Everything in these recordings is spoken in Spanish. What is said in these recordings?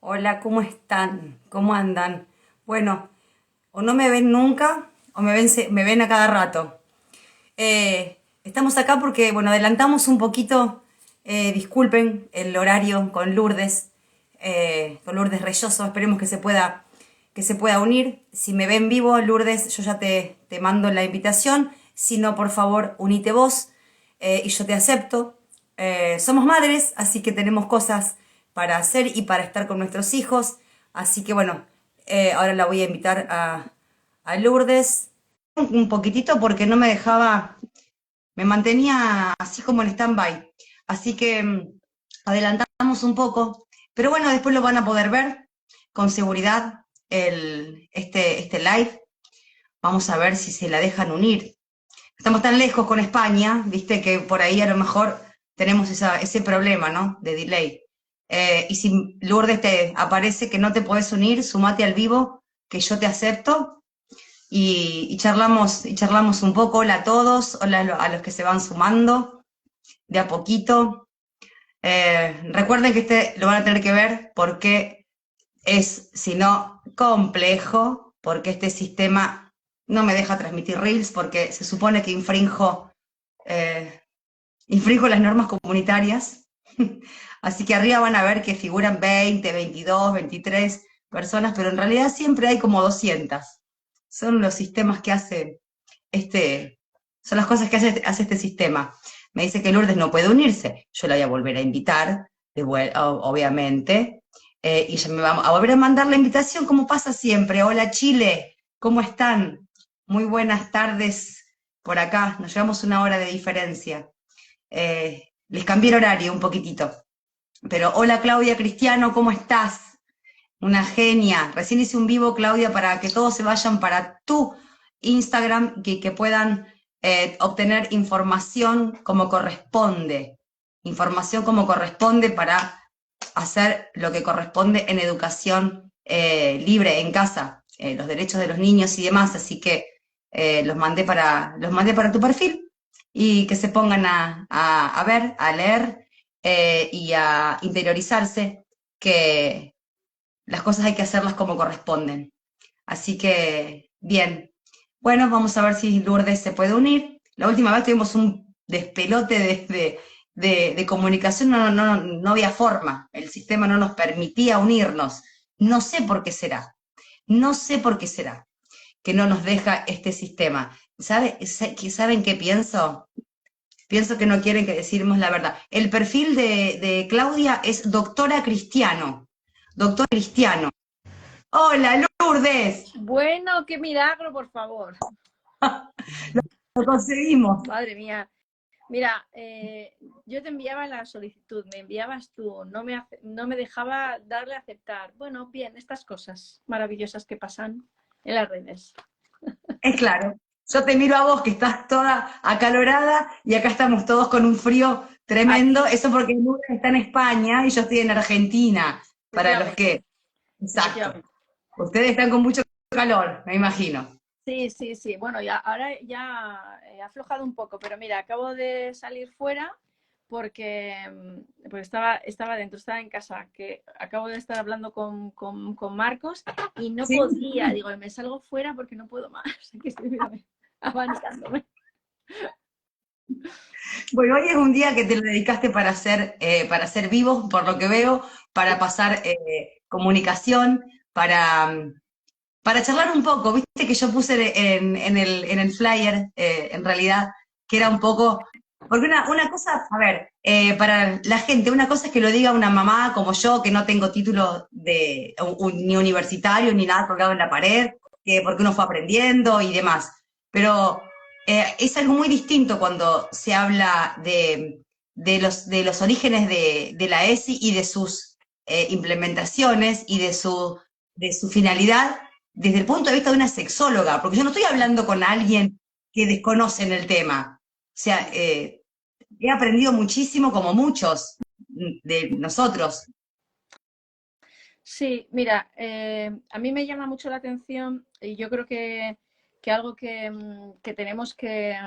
Hola, ¿cómo están? ¿Cómo andan? Bueno, o no me ven nunca o me ven a cada rato. Estamos acá porque, bueno, adelantamos un poquito, disculpen el horario con Lourdes Reyoso, esperemos que se pueda unir. Si me ven vivo, Lourdes, yo ya te mando la invitación. Si no, por favor, unite vos y yo te acepto. Somos madres, así que tenemos cosas para hacer y para estar con nuestros hijos. Así que bueno, ahora la voy a invitar a Lourdes un poquitito porque no me dejaba, me mantenía así como en stand-by. Así que adelantamos un poco, pero bueno, después lo van a poder ver con seguridad este live. Vamos a ver si se la dejan unir. Estamos tan lejos con España, viste, que por ahí a lo mejor tenemos ese problema, ¿no? De delay. Y si Lourdes te aparece que no te podés unir, sumate al vivo, que yo te acepto y charlamos un poco. Hola a todos, hola a los que se van sumando de a poquito. Recuerden que este lo van a tener que ver porque es, si no, complejo, porque este sistema no me deja transmitir reels porque se supone que eh, infrinjo las normas comunitarias. Así que arriba van a ver que figuran 20, 22, 23 personas, pero en realidad siempre hay como 200. Son los sistemas que hace este, son las cosas que hace este sistema. Me dice que Lourdes no puede unirse. Yo la voy a volver a invitar, obviamente, y ya me va a volver a mandar la invitación, como pasa siempre. Hola Chile, ¿cómo están? Muy buenas tardes por acá. Nos llevamos una hora de diferencia. Les cambié el horario un poquitito. Pero hola Claudia Cristiano, ¿cómo estás? Una genia. Recién hice un vivo, Claudia, para que todos se vayan para tu Instagram y que puedan obtener información como corresponde. Información como corresponde para hacer lo que corresponde en educación libre en casa, los derechos de los niños y demás. Así que los mandé para tu perfil y que se pongan a ver, a leer y a interiorizarse que las cosas hay que hacerlas como corresponden. Así que, bien. Bueno, vamos a ver si Lourdes se puede unir. La última vez tuvimos un despelote de comunicación, no había forma. El sistema no nos permitía unirnos. No sé por qué será. No sé por qué será que no nos deja este sistema. ¿Saben qué pienso? Pienso que no quieren que decimos la verdad. El perfil de Claudia es doctora Cristiano. Doctor Cristiano. Hola, Lourdes. Bueno, qué milagro, por favor. Lo conseguimos. Madre mía. Mira, yo te enviaba la solicitud, me enviabas tú, no me dejaba darle a aceptar. Bueno, bien, estas cosas maravillosas que pasan en las redes. Es claro. Yo te miro a vos que estás toda acalorada y acá estamos todos con un frío tremendo. Aquí, Eso porque Lourdes está en España y yo estoy en Argentina. Para los que. efectivamente, Exacto. efectivamente. Ustedes están con mucho calor, me imagino. Sí, sí, sí. Bueno, ya, ahora ya he aflojado un poco, pero mira, acabo de salir fuera porque estaba dentro, estaba en casa, que acabo de estar hablando con Marcos y no Sí. podía, digo, me salgo fuera porque no puedo más. Aquí estoy, mírame, abanicándome. Bueno, hoy es un día que te lo dedicaste para ser vivo, por lo que veo, para pasar comunicación, para charlar un poco. Viste que yo puse en el flyer, en realidad, que era un poco. Porque una cosa, a ver, para la gente, una cosa es que lo diga una mamá como yo, que no tengo título ni universitario ni nada colgado en la pared, que porque uno fue aprendiendo y demás. Pero es algo muy distinto cuando se habla de los orígenes de la ESI y de sus implementaciones y de su finalidad desde el punto de vista de una sexóloga, porque yo no estoy hablando con alguien que desconoce en el tema. O sea, he aprendido muchísimo como muchos de nosotros. Sí, mira, a mí me llama mucho la atención y yo creo que algo que tenemos que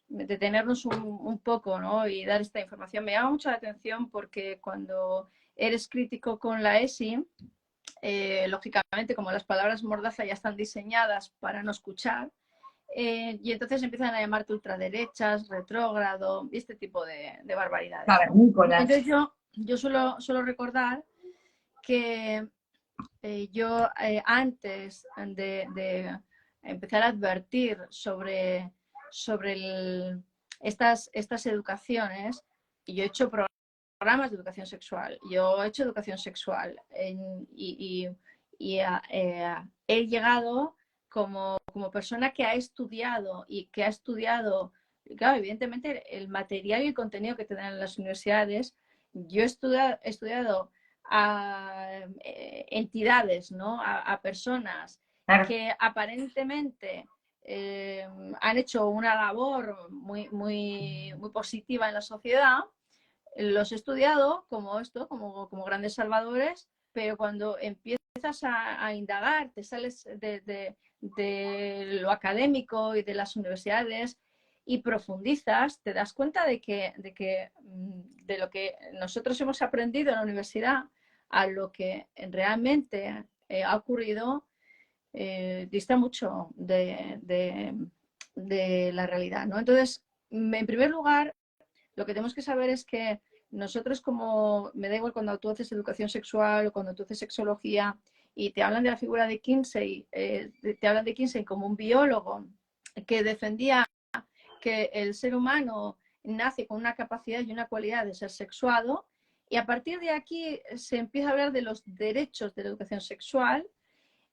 detenernos un poco, ¿no? Y dar esta información. Me llama mucho la atención porque cuando eres crítico con la ESI, lógicamente, como las palabras mordaza ya están diseñadas para no escuchar, y entonces empiezan a llamarte ultraderechas, retrógrado, y este tipo de barbaridades, ¿no? Nicolás. Entonces yo suelo recordar que yo antes de empezar a advertir sobre estas educaciones, yo he hecho programas de educación sexual, yo he hecho educación sexual y he llegado como persona que ha estudiado claro, evidentemente el material y el contenido que te dan en las universidades, yo he estudiado a entidades, ¿no? A personas que aparentemente han hecho una labor muy positiva en la sociedad, los he estudiado como grandes salvadores, pero cuando empiezas a indagar, te sales de lo académico y de las universidades y profundizas, te das cuenta de lo que nosotros hemos aprendido en la universidad a lo que realmente ha ocurrido, dista mucho de la realidad, ¿no? Entonces, en primer lugar, lo que tenemos que saber es que nosotros, como me da igual cuando tú haces educación sexual o cuando tú haces sexología y te hablan de la figura de Kinsey, te hablan de Kinsey como un biólogo que defendía que el ser humano nace con una capacidad y una cualidad de ser sexuado, y a partir de aquí se empieza a hablar de los derechos de la educación sexual,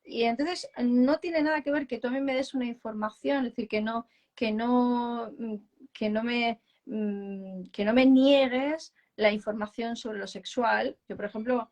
y entonces no tiene nada que ver que tú a mí me des una información, es decir, que no, que no me que no me niegues la información sobre lo sexual. Yo, por ejemplo,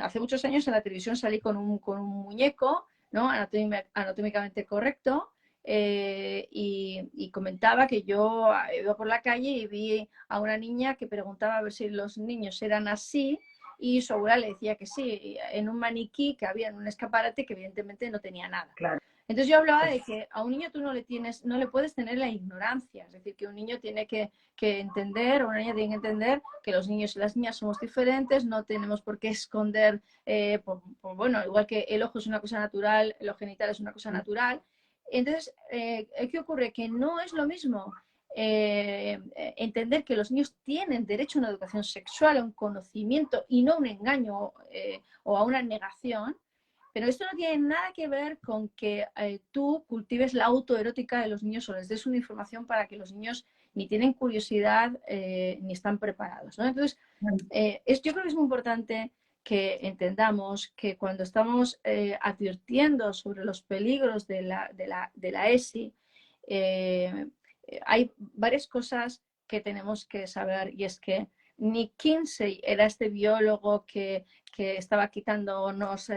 hace muchos años en la televisión salí con un muñeco, ¿no? Anatómicamente correcto, y comentaba que yo iba por la calle y vi a una niña que preguntaba a ver si los niños eran así, y su abuela le decía que sí, en un maniquí que había en un escaparate que evidentemente no tenía nada. Claro. Entonces yo hablaba de que a un niño tú no le puedes tener la ignorancia, es decir, que un niño tiene que entender, o una niña tiene que entender que los niños y las niñas somos diferentes, no tenemos por qué esconder, bueno, igual que el ojo es una cosa natural, lo genital es una cosa natural. Entonces, ¿qué ocurre? Que no es lo mismo entender que los niños tienen derecho a una educación sexual, a un conocimiento y no a un engaño o a una negación. Pero esto no tiene nada que ver con que tú cultives la autoerótica de los niños o les des una información para que los niños ni tienen curiosidad ni están preparados, ¿no? Entonces, yo creo que es muy importante que entendamos que cuando estamos advirtiendo sobre los peligros de la ESI, hay varias cosas que tenemos que saber, y es que ni Kinsey era este biólogo que estaba quitándonos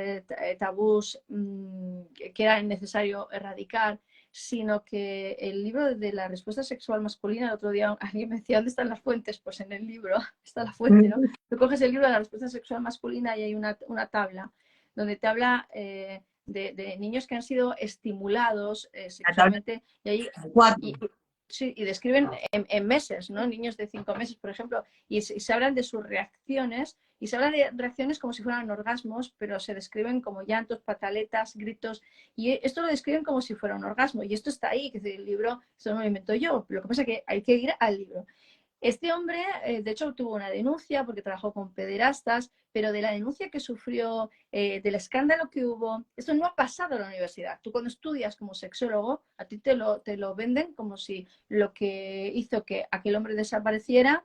tabús que era necesario erradicar, sino que el libro de la respuesta sexual masculina, el otro día alguien me decía, ¿dónde están las fuentes? Pues en el libro está la fuente, ¿no? Tú coges el libro de la respuesta sexual masculina y hay una tabla donde te habla de niños que han sido estimulados sexualmente, sí, y describen en meses, ¿no? Niños de 5 meses, por ejemplo, y se hablan de sus reacciones, y se habla de reacciones como si fueran orgasmos, pero se describen como llantos, pataletas, gritos, y esto lo describen como si fuera un orgasmo, y esto está ahí, que es el libro, esto no lo invento yo, lo que pasa es que hay que ir al libro. Este hombre, de hecho, tuvo una denuncia porque trabajó con pederastas, pero de la denuncia que sufrió, del escándalo que hubo, esto no ha pasado en la universidad. Tú cuando estudias como sexólogo, a ti te lo venden como si lo que hizo que aquel hombre desapareciera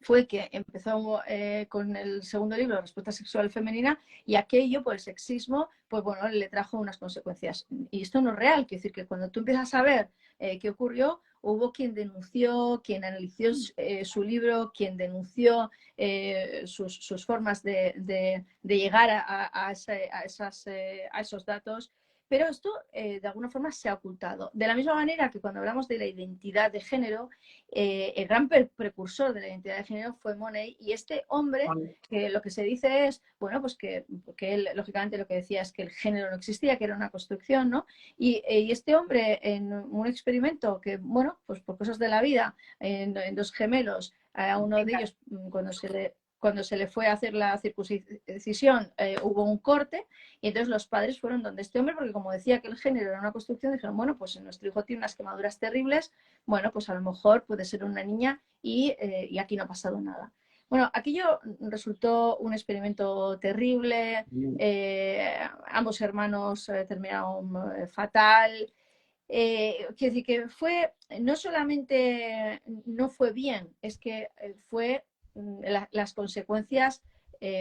fue que empezó con el segundo libro, Respuesta Sexual Femenina, y aquello, por el sexismo, pues bueno, le trajo unas consecuencias. Y esto no es real, quiere decir que cuando tú empiezas a ver qué ocurrió, hubo quien denunció, quien analizó su libro, quien denunció sus formas de llegar a esos datos. Pero esto, de alguna forma, se ha ocultado. De la misma manera que cuando hablamos de la identidad de género, el gran precursor de la identidad de género fue Monet, y este hombre, que lo que se dice es, bueno, pues que él, lógicamente, lo que decía es que el género no existía, que era una construcción, ¿no? Y este hombre, en un experimento que, bueno, pues por cosas de la vida, en dos gemelos, a uno de ellos, cuando se le cuando se le fue a hacer la circuncisión hubo un corte y entonces los padres fueron donde este hombre, porque como decía que el género era una construcción, dijeron, bueno, pues nuestro hijo tiene unas quemaduras terribles, bueno, pues a lo mejor puede ser una niña y aquí no ha pasado nada. Bueno, aquello resultó un experimento terrible, ambos hermanos terminaron fatal. Quiero decir que fue, no solamente no fue bien, es que las consecuencias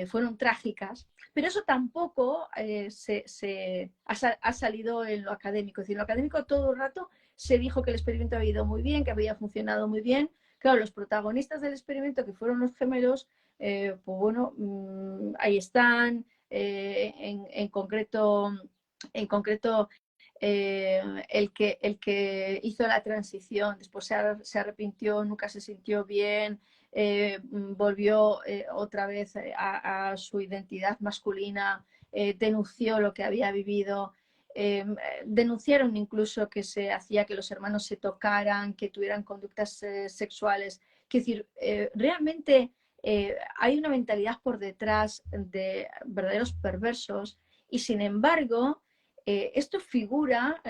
fueron trágicas, pero eso tampoco ha salido en lo académico. Es decir, en lo académico todo el rato se dijo que el experimento había ido muy bien, que había funcionado muy bien. Claro, los protagonistas del experimento, que fueron los gemelos, pues bueno, ahí están. En concreto el que hizo la transición, después se arrepintió, nunca se sintió bien, volvió otra vez a su identidad masculina, denunció lo que había vivido. Denunciaron incluso que se hacía que los hermanos se tocaran, que tuvieran conductas sexuales. Es decir, realmente hay una mentalidad por detrás de verdaderos perversos y sin embargo esto figura,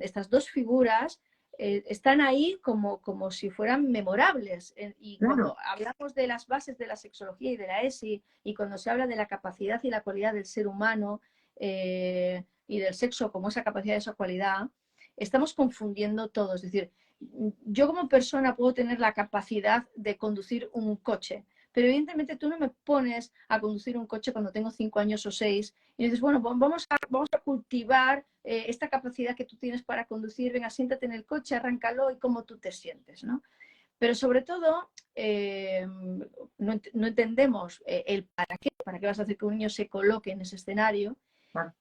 estas dos figuras están ahí como si fueran memorables. Y Claro. cuando hablamos de las bases de la sexología y de la ESI, y cuando se habla de la capacidad y la cualidad del ser humano y del sexo como esa capacidad y esa cualidad, estamos confundiendo todo. Es decir, yo como persona puedo tener la capacidad de conducir un coche, pero evidentemente tú no me pones a conducir un coche cuando tengo 5 años o 6 y dices, bueno, vamos a cultivar esta capacidad que tú tienes para conducir, venga, siéntate en el coche, arráncalo y cómo tú te sientes, ¿no? Pero sobre todo, no entendemos el para qué vas a hacer que un niño se coloque en ese escenario, Claro.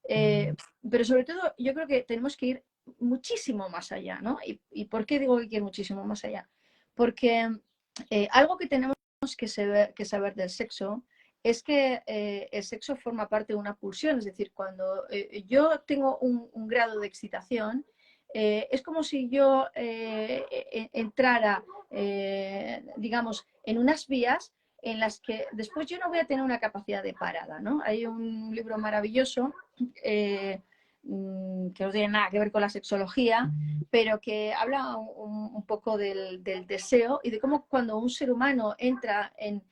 pero sobre todo yo creo que tenemos que ir muchísimo más allá, ¿no? ¿Y por qué digo que hay que ir muchísimo más allá? Porque algo que tenemos que saber del sexo es que el sexo forma parte de una pulsión, es decir, cuando yo tengo un grado de excitación, es como si yo entrara, digamos, en unas vías en las que después yo no voy a tener una capacidad de parada, ¿no? Hay un libro maravilloso eh, que no tiene nada que ver con la sexología, pero que habla un poco del deseo y de cómo cuando un ser humano entra en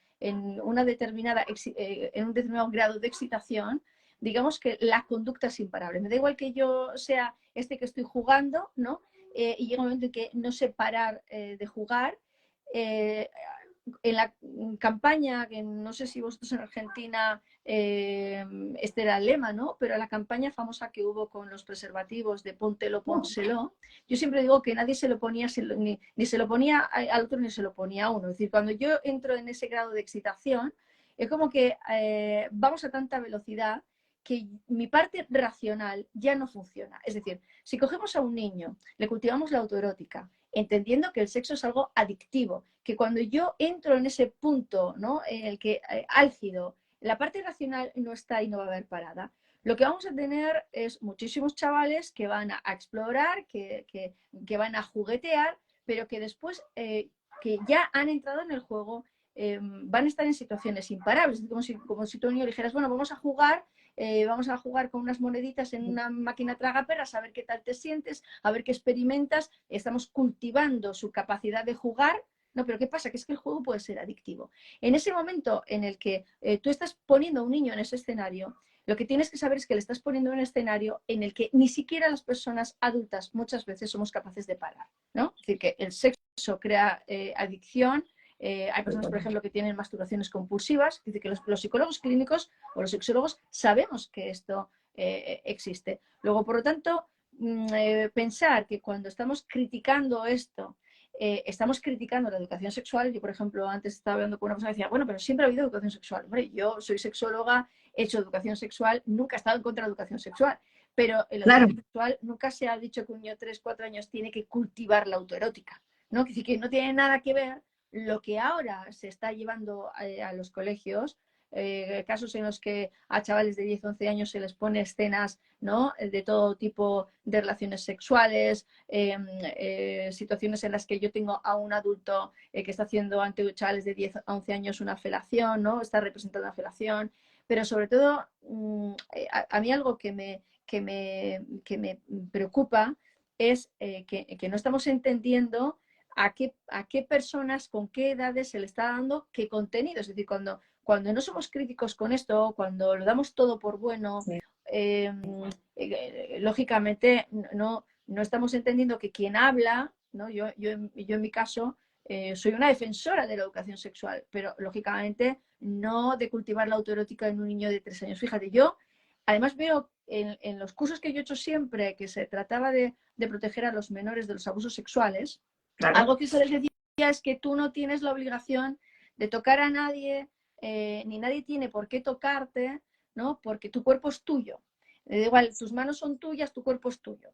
un determinado grado de excitación, digamos que la conducta es imparable. Me da igual que yo sea que estoy jugando, ¿no? Y llega un momento en que no sé parar de jugar. En la campaña, que no sé si vosotros en Argentina este era el lema, ¿no? Pero la campaña famosa que hubo con los preservativos de póntelo, pónselo, yo siempre digo que nadie se lo ponía, ni se lo ponía al otro ni se lo ponía a uno. Es decir, cuando yo entro en ese grado de excitación, es como que vamos a tanta velocidad que mi parte racional ya no funciona. Es decir, si cogemos a un niño, le cultivamos la autoerótica, entendiendo que el sexo es algo adictivo, que cuando yo entro en ese punto, ¿no? En el que álgido, la parte racional no está y no va a haber parada. Lo que vamos a tener es muchísimos chavales que van a explorar, que van a juguetear, pero que después, que ya han entrado en el juego, van a estar en situaciones imparables. Como si tú niño dijeras, bueno, vamos a jugar con unas moneditas en una máquina tragaperras, a ver qué tal te sientes, a ver qué experimentas. Estamos cultivando su capacidad de jugar. No, pero ¿qué pasa? Que es que el juego puede ser adictivo. En ese momento en el que tú estás poniendo a un niño en ese escenario, lo que tienes que saber es que le estás poniendo en un escenario en el que ni siquiera las personas adultas muchas veces somos capaces de parar, ¿no? Es decir, que el sexo crea adicción. Hay personas, por ejemplo, que tienen masturbaciones compulsivas. Dice que los psicólogos clínicos o los sexólogos sabemos que esto existe. Luego, por lo tanto, pensar que cuando estamos criticando esto, estamos criticando la educación sexual. Yo, por ejemplo, antes estaba hablando con una persona que decía, bueno, pero siempre ha habido educación sexual. Hombre, yo soy sexóloga, he hecho educación sexual, nunca he estado en contra de la educación sexual, pero en la Claro. educación sexual nunca se ha dicho que un niño de 3, 4 años tiene que cultivar la autoerótica, ¿no? Es decir, que no tiene nada que ver lo que ahora se está llevando a los colegios casos en los que a chavales de 10, 11 años se les pone escenas, ¿no?, de todo tipo de relaciones sexuales, situaciones en las que yo tengo a un adulto que está haciendo ante chavales de 10 a 11 años una felación, ¿no?, está representando una felación, pero sobre todo a mí algo que me preocupa es que no estamos entendiendo a qué personas, con qué edades se le está dando qué contenido. Es decir, cuando no somos críticos con esto, cuando lo damos todo por bueno, Sí, lógicamente no estamos entendiendo que quien habla, ¿no? Yo en mi caso soy una defensora de la educación sexual, pero lógicamente no de cultivar la autoerótica en un niño de 3 años. Fíjate, yo además veo en los cursos que yo he hecho siempre que se trataba de proteger a los menores de los abusos sexuales, claro. algo que se les decía es que tú no tienes la obligación de tocar a nadie, ni nadie tiene por qué tocarte, ¿no? Porque tu cuerpo es tuyo. Da igual, tus manos son tuyas, tu cuerpo es tuyo.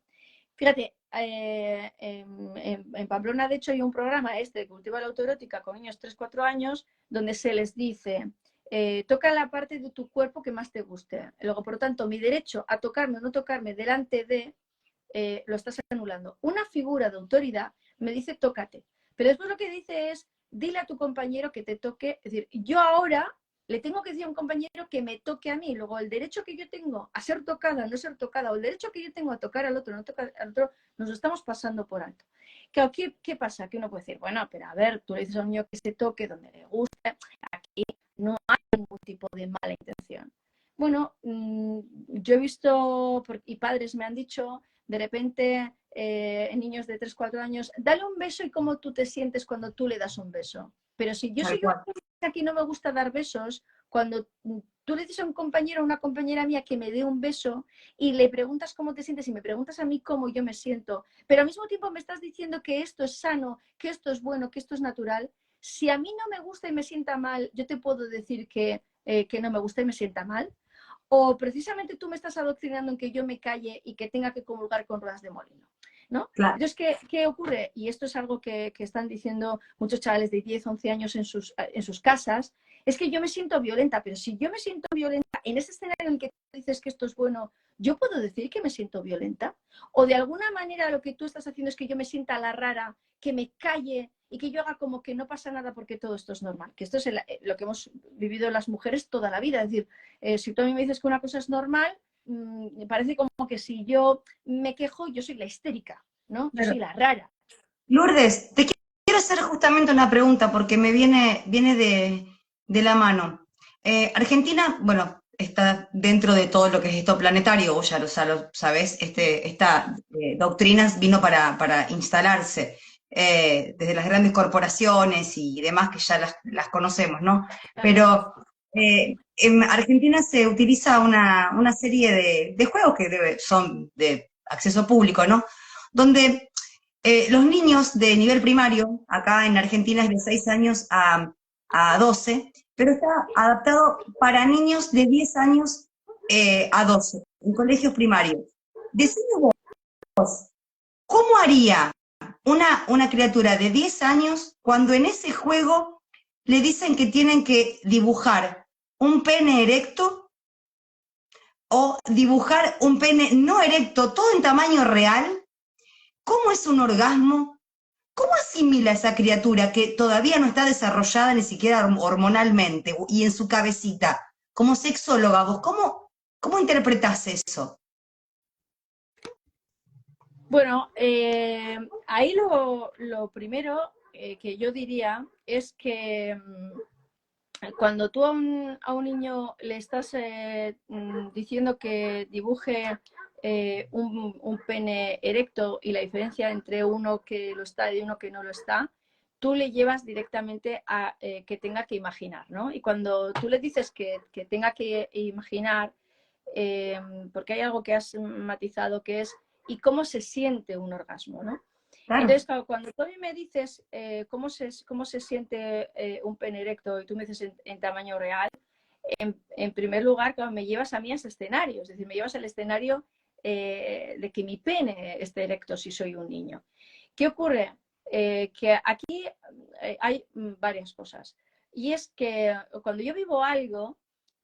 Fíjate, en Pamplona, de hecho, hay un programa de Cultiva la Autoerótica con niños 3-4 años, donde se les dice, toca la parte de tu cuerpo que más te guste. Luego, por lo tanto, mi derecho a tocarme o no tocarme delante de, lo estás anulando. Una figura de autoridad me dice tócate, pero después lo que dice es dile a tu compañero que te toque. Es decir, yo ahora le tengo que decir a un compañero que me toque a mí. Luego el derecho que yo tengo a ser tocada, no ser tocada, o el derecho que yo tengo a tocar al otro, no tocar al otro, nos lo estamos pasando por alto. ¿Qué pasa? Que uno puede decir, bueno, pero a ver, tú le dices a un niño que se toque donde le gusta, aquí no hay ningún tipo de mala intención. Bueno, yo he visto, y padres me han dicho, de repente, niños de 3-4 años, dale un beso y cómo tú te sientes cuando tú le das un beso. Pero si yo Tal soy una cual. persona que no me gusta dar besos, cuando tú le dices a un compañero o una compañera mía que me dé un beso y le preguntas cómo te sientes y me preguntas a mí cómo yo me siento, pero al mismo tiempo me estás diciendo que esto es sano, que esto es bueno, que esto es natural, si a mí no me gusta y me sienta mal, yo te puedo decir que no me gusta y me sienta mal. O precisamente tú me estás adoctrinando en que yo me calle y que tenga que comulgar con ruedas de molino, ¿no? Claro. Entonces, ¿qué ocurre? Y esto es algo que están diciendo muchos chavales de 10, 11 años en sus casas, es que yo me siento violenta, pero si yo me siento violenta en ese escenario en el que tú dices que esto es bueno, ¿yo puedo decir que me siento violenta? O de alguna manera lo que tú estás haciendo es que yo me sienta la rara, que me calle y que yo haga como que no pasa nada porque todo esto es normal. Que esto es lo que hemos vivido las mujeres toda la vida. Es decir, si tú a mí me dices que una cosa es normal, me parece como que si yo me quejo, yo soy la histérica, ¿no? Yo Claro. soy la rara. Lourdes, te quiero hacer justamente una pregunta porque me viene de la mano. Argentina, bueno, está dentro de todo lo que es esto planetario, vos ya lo sabés, esta doctrina vino para instalarse desde las grandes corporaciones y demás que ya las conocemos, ¿no? Claro. Pero en Argentina se utiliza una serie de juegos que son de acceso público, ¿no? Donde los niños de nivel primario, acá en Argentina es de 6 años a 12, pero está adaptado para niños de 10 años a 12, en colegios primarios. Decime vos, ¿cómo haría una criatura de 10 años cuando en ese juego le dicen que tienen que dibujar un pene erecto o dibujar un pene no erecto, todo en tamaño real? ¿Cómo es un orgasmo? ¿Cómo asimila esa criatura que todavía no está desarrollada ni siquiera hormonalmente y en su cabecita? Como sexóloga, vos, ¿cómo interpretás eso? Bueno, ahí lo primero que yo diría es que cuando tú a un niño le estás diciendo que dibuje un pene erecto y la diferencia entre uno que lo está y uno que no lo está, tú le llevas directamente a que tenga que imaginar, ¿no? Y cuando tú le dices que tenga que imaginar, porque hay algo que has matizado que es ¿y cómo se siente un orgasmo, ¿no? Claro, Entonces, claro, cuando tú a mí me dices cómo se siente un pene erecto y tú me dices en tamaño real, en primer lugar, claro, me llevas a mí a ese escenario, es decir, me llevas al escenario de que mi pene esté erecto si soy un niño. ¿Qué ocurre? Que aquí hay varias cosas. Y es que cuando yo vivo algo,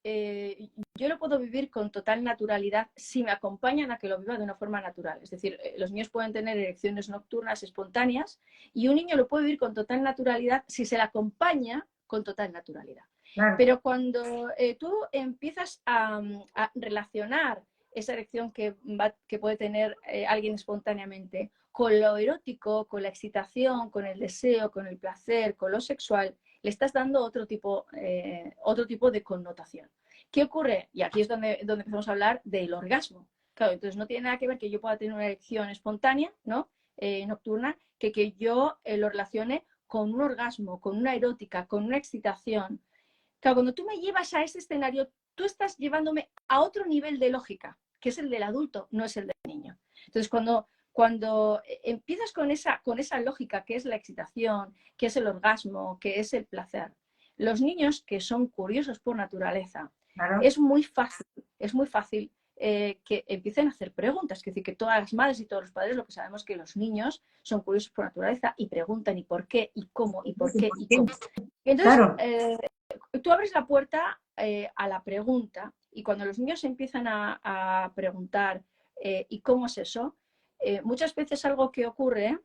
yo lo puedo vivir con total naturalidad si me acompañan a que lo viva de una forma natural. Es decir, los niños pueden tener erecciones nocturnas espontáneas y un niño lo puede vivir con total naturalidad si se le acompaña con total naturalidad. Claro. Pero cuando tú empiezas a relacionar esa erección que puede tener alguien espontáneamente con lo erótico, con la excitación, con el deseo, con el placer, con lo sexual, le estás dando otro tipo de connotación. ¿Qué ocurre? Y aquí es donde empezamos a hablar del orgasmo. Claro, entonces no tiene nada que ver que yo pueda tener una erección espontánea, ¿no? Nocturna, que yo lo relacione con un orgasmo, con una erótica, con una excitación. Claro, cuando tú me llevas a ese escenario, tú estás llevándome a otro nivel de lógica, que es el del adulto, no es el del niño. Entonces, cuando empiezas con esa lógica, que es la excitación, que es el orgasmo, que es el placer, los niños que son curiosos por naturaleza, Claro. es muy fácil que empiecen a hacer preguntas. Es decir, que todas las madres y todos los padres lo que sabemos es que los niños son curiosos por naturaleza y preguntan y por qué, y cómo, y por qué, y cómo. Y entonces, Claro. tú abres la puerta a la pregunta y cuando los niños empiezan a preguntar ¿y cómo es eso? Muchas veces algo que ocurre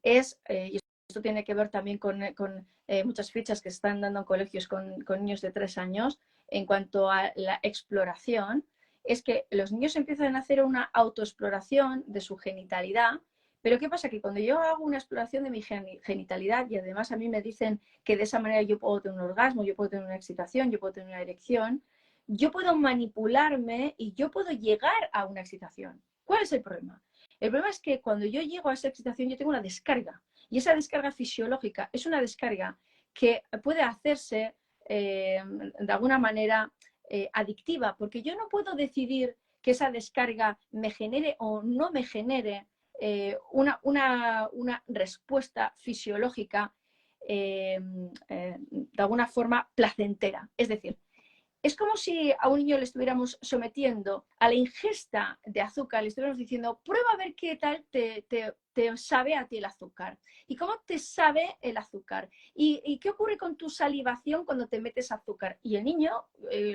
es, y esto tiene que ver también con muchas fichas que están dando en colegios con niños de 3 años, en cuanto a la exploración, es que los niños empiezan a hacer una autoexploración de su genitalidad. Pero ¿qué pasa? Que cuando yo hago una exploración de mi genitalidad y además a mí me dicen que de esa manera yo puedo tener un orgasmo, yo puedo tener una excitación, yo puedo tener una erección, yo puedo manipularme y yo puedo llegar a una excitación. ¿Cuál es el problema? El problema es que cuando yo llego a esa excitación yo tengo una descarga y esa descarga fisiológica es una descarga que puede hacerse de alguna manera adictiva, porque yo no puedo decidir que esa descarga me genere o no me genere una respuesta fisiológica de alguna forma placentera. Es decir, es como si a un niño le estuviéramos sometiendo a la ingesta de azúcar, le estuviéramos diciendo, prueba a ver qué tal te sabe a ti el azúcar. ¿Y cómo te sabe el azúcar? ¿Y qué ocurre con tu salivación cuando te metes azúcar? Y el niño,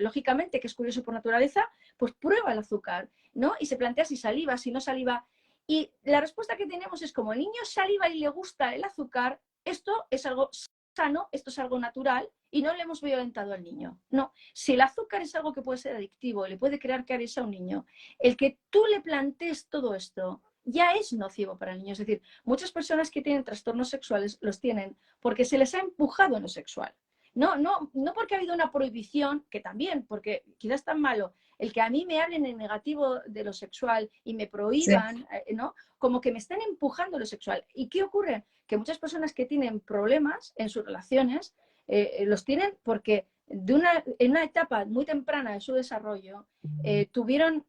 lógicamente, que es curioso por naturaleza, pues prueba el azúcar, ¿no? Y se plantea si saliva, si no saliva. Y la respuesta que tenemos es como el niño saliva y le gusta el azúcar, esto es algo sano, esto es algo natural y no le hemos violentado al niño. No, si el azúcar es algo que puede ser adictivo y le puede crear caries a un niño, el que tú le plantees todo esto ya es nocivo para el niño. Es decir, muchas personas que tienen trastornos sexuales los tienen porque se les ha empujado en lo sexual. No porque ha habido una prohibición, que también, porque quizás es tan malo el que a mí me hablen en negativo de lo sexual y me prohíban, sí. ¿No? Como que me están empujando lo sexual. ¿Y qué ocurre? Que muchas personas que tienen problemas en sus relaciones los tienen porque en una etapa muy temprana de su desarrollo tuvieron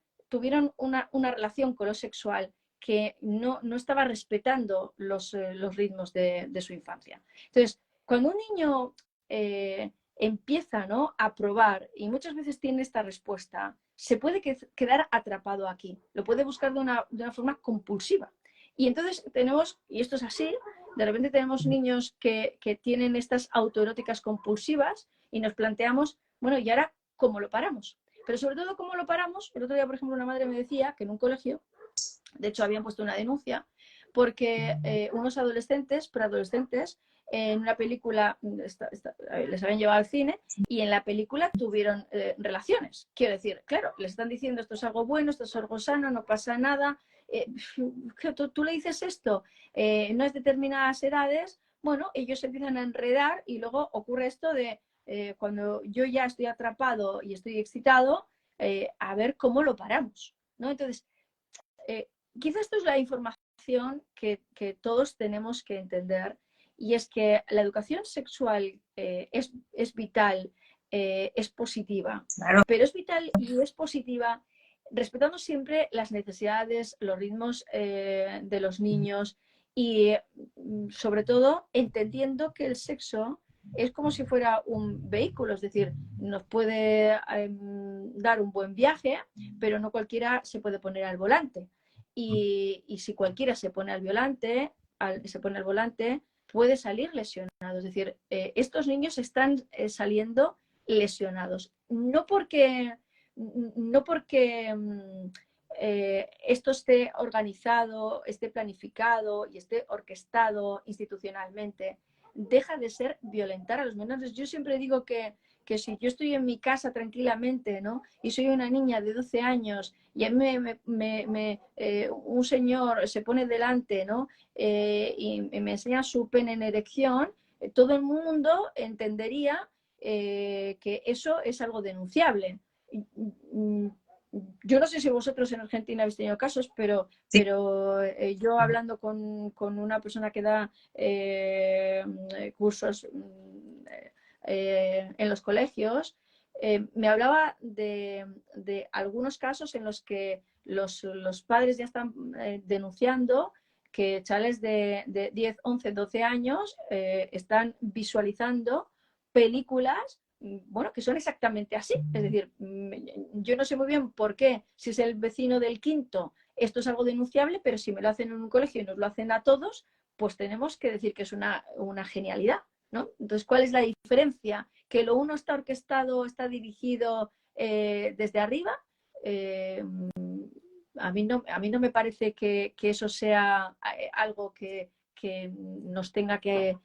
una relación con lo sexual que no estaba respetando los ritmos de su infancia. Entonces, cuando un niño empieza, ¿no?, a probar y muchas veces tiene esta respuesta, se puede quedar atrapado aquí, lo puede buscar de una forma compulsiva. Y entonces tenemos, y esto es así, de repente tenemos niños que tienen estas autoeróticas compulsivas y nos planteamos, bueno, ¿y ahora cómo lo paramos? Pero sobre todo, ¿cómo lo paramos? El otro día, por ejemplo, una madre me decía que en un colegio, de hecho, habían puesto una denuncia porque unos adolescentes, preadolescentes, en una película les habían llevado al cine y en la película tuvieron relaciones. Quiero decir, claro, les están diciendo esto es algo bueno, esto es algo sano, no pasa nada. Tú le dices esto, no es determinadas edades, bueno, ellos empiezan a enredar y luego ocurre esto de cuando yo ya estoy atrapado y estoy excitado, a ver cómo lo paramos, ¿no? Entonces, quizás esto es la información que todos tenemos que entender y es que la educación sexual es vital, es positiva, Claro. pero es vital y es positiva respetando siempre las necesidades, los ritmos de los niños y sobre todo entendiendo que el sexo es como si fuera un vehículo, es decir, nos puede dar un buen viaje, pero no cualquiera se puede poner al volante. Y si cualquiera se pone al volante, puede salir lesionado. Es decir, estos niños están saliendo lesionados. No porque esto esté organizado, esté planificado y esté orquestado institucionalmente, deja de ser violentar a los menores. Yo siempre digo que si yo estoy en mi casa tranquilamente, ¿no? Y soy una niña de 12 años y a mí un señor se pone delante, ¿no? Y me enseña su pene en erección, todo el mundo entendería que eso es algo denunciable. Yo no sé si vosotros en Argentina habéis tenido casos, Sí, pero yo hablando con una persona que da cursos en los colegios, me hablaba de algunos casos en los que los padres ya están denunciando que chavales de 10, 11, 12 años están visualizando películas, bueno, que son exactamente así. Es decir, yo no sé muy bien por qué, si es el vecino del quinto, esto es algo denunciable, pero si me lo hacen en un colegio y nos lo hacen a todos, pues tenemos que decir que es una genialidad, ¿no? Entonces, ¿cuál es la diferencia? Que lo uno está orquestado, está dirigido desde arriba. Eh, a mí no me parece que eso sea algo que nos tenga que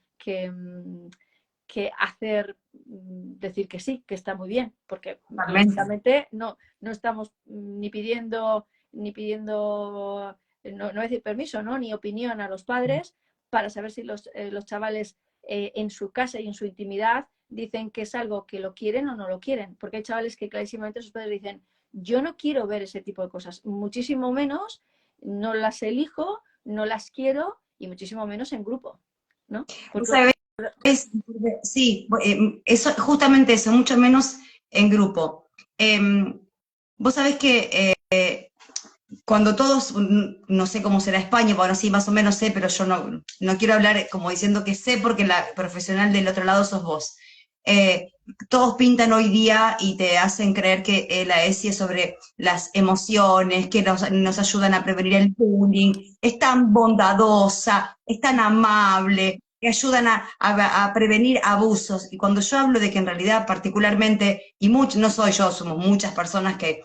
hacer decir que sí, que está muy bien, porque totalmente. lógicamente no estamos ni pidiendo no decir permiso, ¿no? Ni opinión a los padres para saber si los chavales en su casa y en su intimidad dicen que es algo que lo quieren o no lo quieren, porque hay chavales que clarísimamente sus padres dicen, yo no quiero ver ese tipo de cosas, muchísimo menos, no las elijo, no las quiero y muchísimo menos en grupo, ¿no? Vos Porque sabés, sí, eso, justamente eso, mucho menos en grupo. Em, Vos sabés que cuando todos, no sé cómo será España, bueno, sí, más o menos sé, pero yo no quiero hablar como diciendo que sé porque la profesional del otro lado sos vos. Eh, Todos pintan hoy día y te hacen creer que la ESI es sobre las emociones, que nos ayudan a prevenir el bullying, es tan bondadosa, es tan amable, que ayudan a prevenir abusos. Y cuando yo hablo de que en realidad particularmente, y no soy yo, somos muchas personas que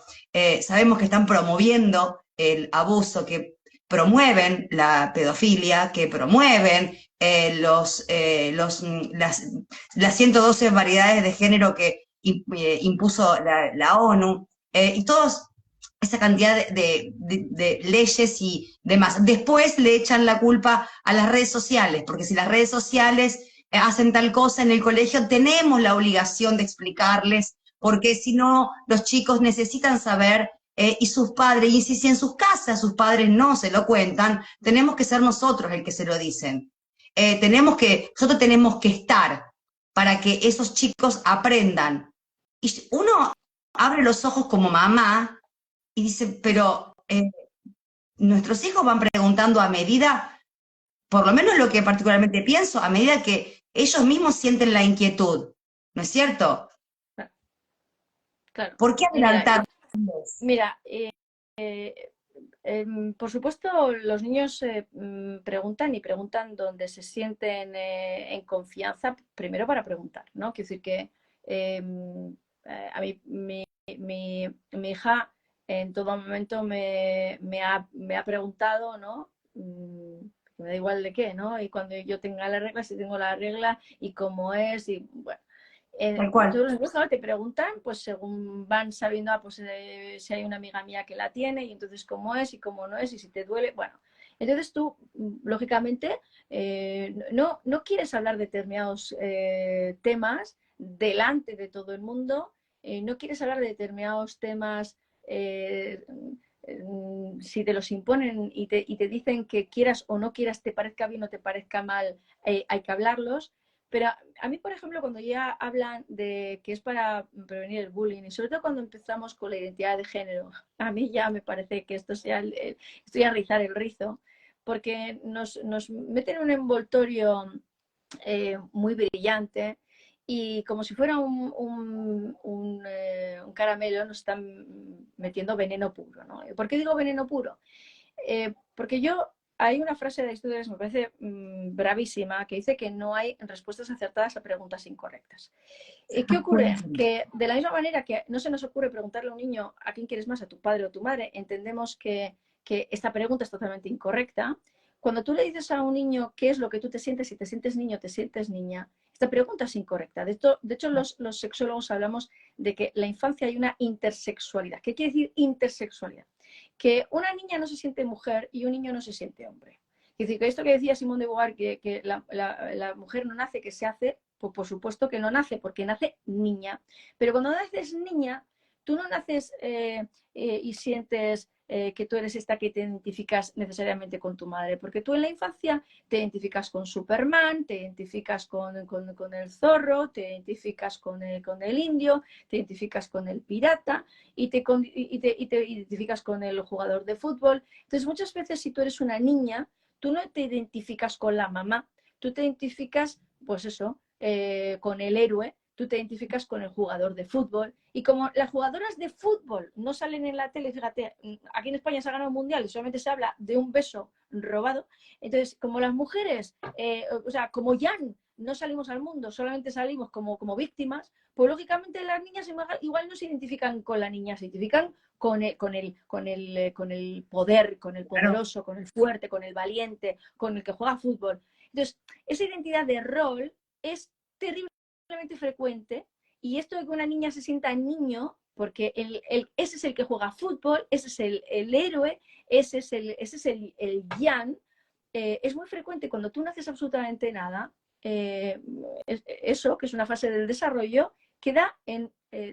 sabemos que están promoviendo el abuso, que promueven la pedofilia, que promueven las 112 variedades de género que impuso la ONU, y todos esa cantidad de leyes y demás. Después le echan la culpa a las redes sociales, porque si las redes sociales hacen tal cosa en el colegio, tenemos la obligación de explicarles, porque si no, los chicos necesitan saber y sus padres, y si en sus casas sus padres no se lo cuentan, tenemos que ser nosotros el que se lo dicen. Nosotros tenemos que estar para que esos chicos aprendan. Y uno abre los ojos como mamá y dice, pero nuestros hijos van preguntando a medida, por lo menos lo que particularmente pienso, a medida que ellos mismos sienten la inquietud, ¿no es cierto? claro, ¿Por qué mira, adelantarlos? mira por supuesto, los niños preguntan y preguntan donde se sienten en confianza, primero para preguntar, ¿no? Quiero decir que a mí, mi hija en todo momento me ha preguntado, ¿no? Me da igual de qué, ¿no? Y cuando yo tenga la regla, si tengo la regla y cómo es, y bueno. Tal cual. Todos los niños te preguntan, pues según van sabiendo, pues si hay una amiga mía que la tiene, y entonces cómo es y cómo no es, y si te duele, bueno. Entonces tú, lógicamente, no quieres hablar de determinados temas delante de todo el mundo, no quieres hablar de determinados temas eh, si te los imponen y te dicen que quieras o no quieras, te parezca bien o te parezca mal, hay que hablarlos. Pero a mí, por ejemplo, cuando ya hablan de que es para prevenir el bullying, y sobre todo cuando empezamos con la identidad de género, a mí ya me parece que esto sea estoy a rizar el rizo, porque nos meten un envoltorio muy brillante y como si fuera un caramelo nos están metiendo veneno puro, ¿no? ¿Por qué digo veneno puro? Porque yo hay una frase de Aristóteles, me parece bravísima, que dice que no hay respuestas acertadas a preguntas incorrectas. ¿Qué ocurre? Que de la misma manera que no se nos ocurre preguntarle a un niño a quién quieres más, a tu padre o tu madre, entendemos que esta pregunta es totalmente incorrecta. Cuando tú le dices a un niño qué es lo que tú te sientes, si te sientes niño o te sientes niña, esta pregunta es incorrecta. De hecho los sexólogos hablamos de que en la infancia hay una intersexualidad. ¿Qué quiere decir intersexualidad? Que una niña no se siente mujer y un niño no se siente hombre. Es decir, que esto que decía Simone de Beauvoir, que la mujer no nace, que se hace, pues por supuesto que no nace, porque nace niña. Pero cuando naces niña, tú no naces y sientes que tú eres esta que te identificas necesariamente con tu madre, porque tú en la infancia te identificas con Superman, te identificas con el zorro, te identificas con el indio, te identificas con el pirata y te identificas con el jugador de fútbol. Entonces muchas veces si tú eres una niña, tú no te identificas con la mamá, tú te identificas, pues eso, con el héroe, tú te identificas con el jugador de fútbol. Y como las jugadoras de fútbol no salen en la tele, fíjate, aquí en España se ha ganado el mundial y solamente se habla de un beso robado, entonces como las mujeres, o sea, como Jan, no salimos al mundo, solamente salimos como víctimas, pues lógicamente las niñas igual no se identifican con la niña, se identifican con el poder, con el poderoso, con el fuerte, con el valiente, con el que juega fútbol. Entonces, esa identidad de rol es terriblemente frecuente, y esto de que una niña se sienta niño, porque ese es el que juega fútbol, ese es el héroe, ese es el Jan, es muy frecuente cuando tú no haces absolutamente nada. Eso, que es una fase del desarrollo, queda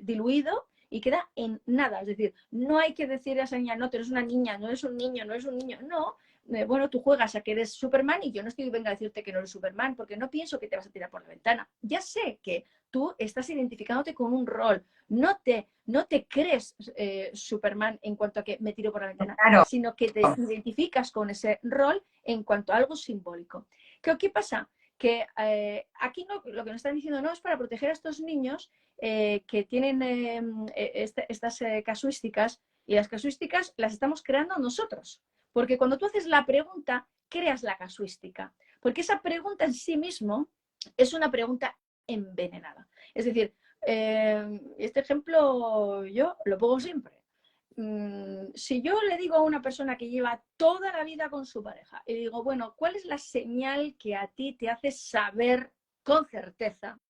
diluido y queda en nada. Es decir, no hay que decir a esa niña, no, tú eres una niña, no eres un niño, no eres un niño. No, bueno, tú juegas a que eres Superman y yo no estoy venga a decirte que no eres Superman porque no pienso que te vas a tirar por la ventana. Ya sé que tú estás identificándote con un rol. No te crees Superman en cuanto a que me tiro por la ventana, Claro. sino que te identificas con ese rol en cuanto a algo simbólico. ¿Qué pasa? Que aquí no, lo que nos están diciendo no es para proteger a estos niños que tienen estas casuísticas, y las casuísticas las estamos creando nosotros. Porque cuando tú haces la pregunta, creas la casuística. Porque esa pregunta en sí mismo es una pregunta envenenada. Es decir, este ejemplo yo lo pongo siempre. Si yo le digo a una persona que lleva toda la vida con su pareja y digo, bueno, ¿cuál es la señal que a ti te hace saber con certeza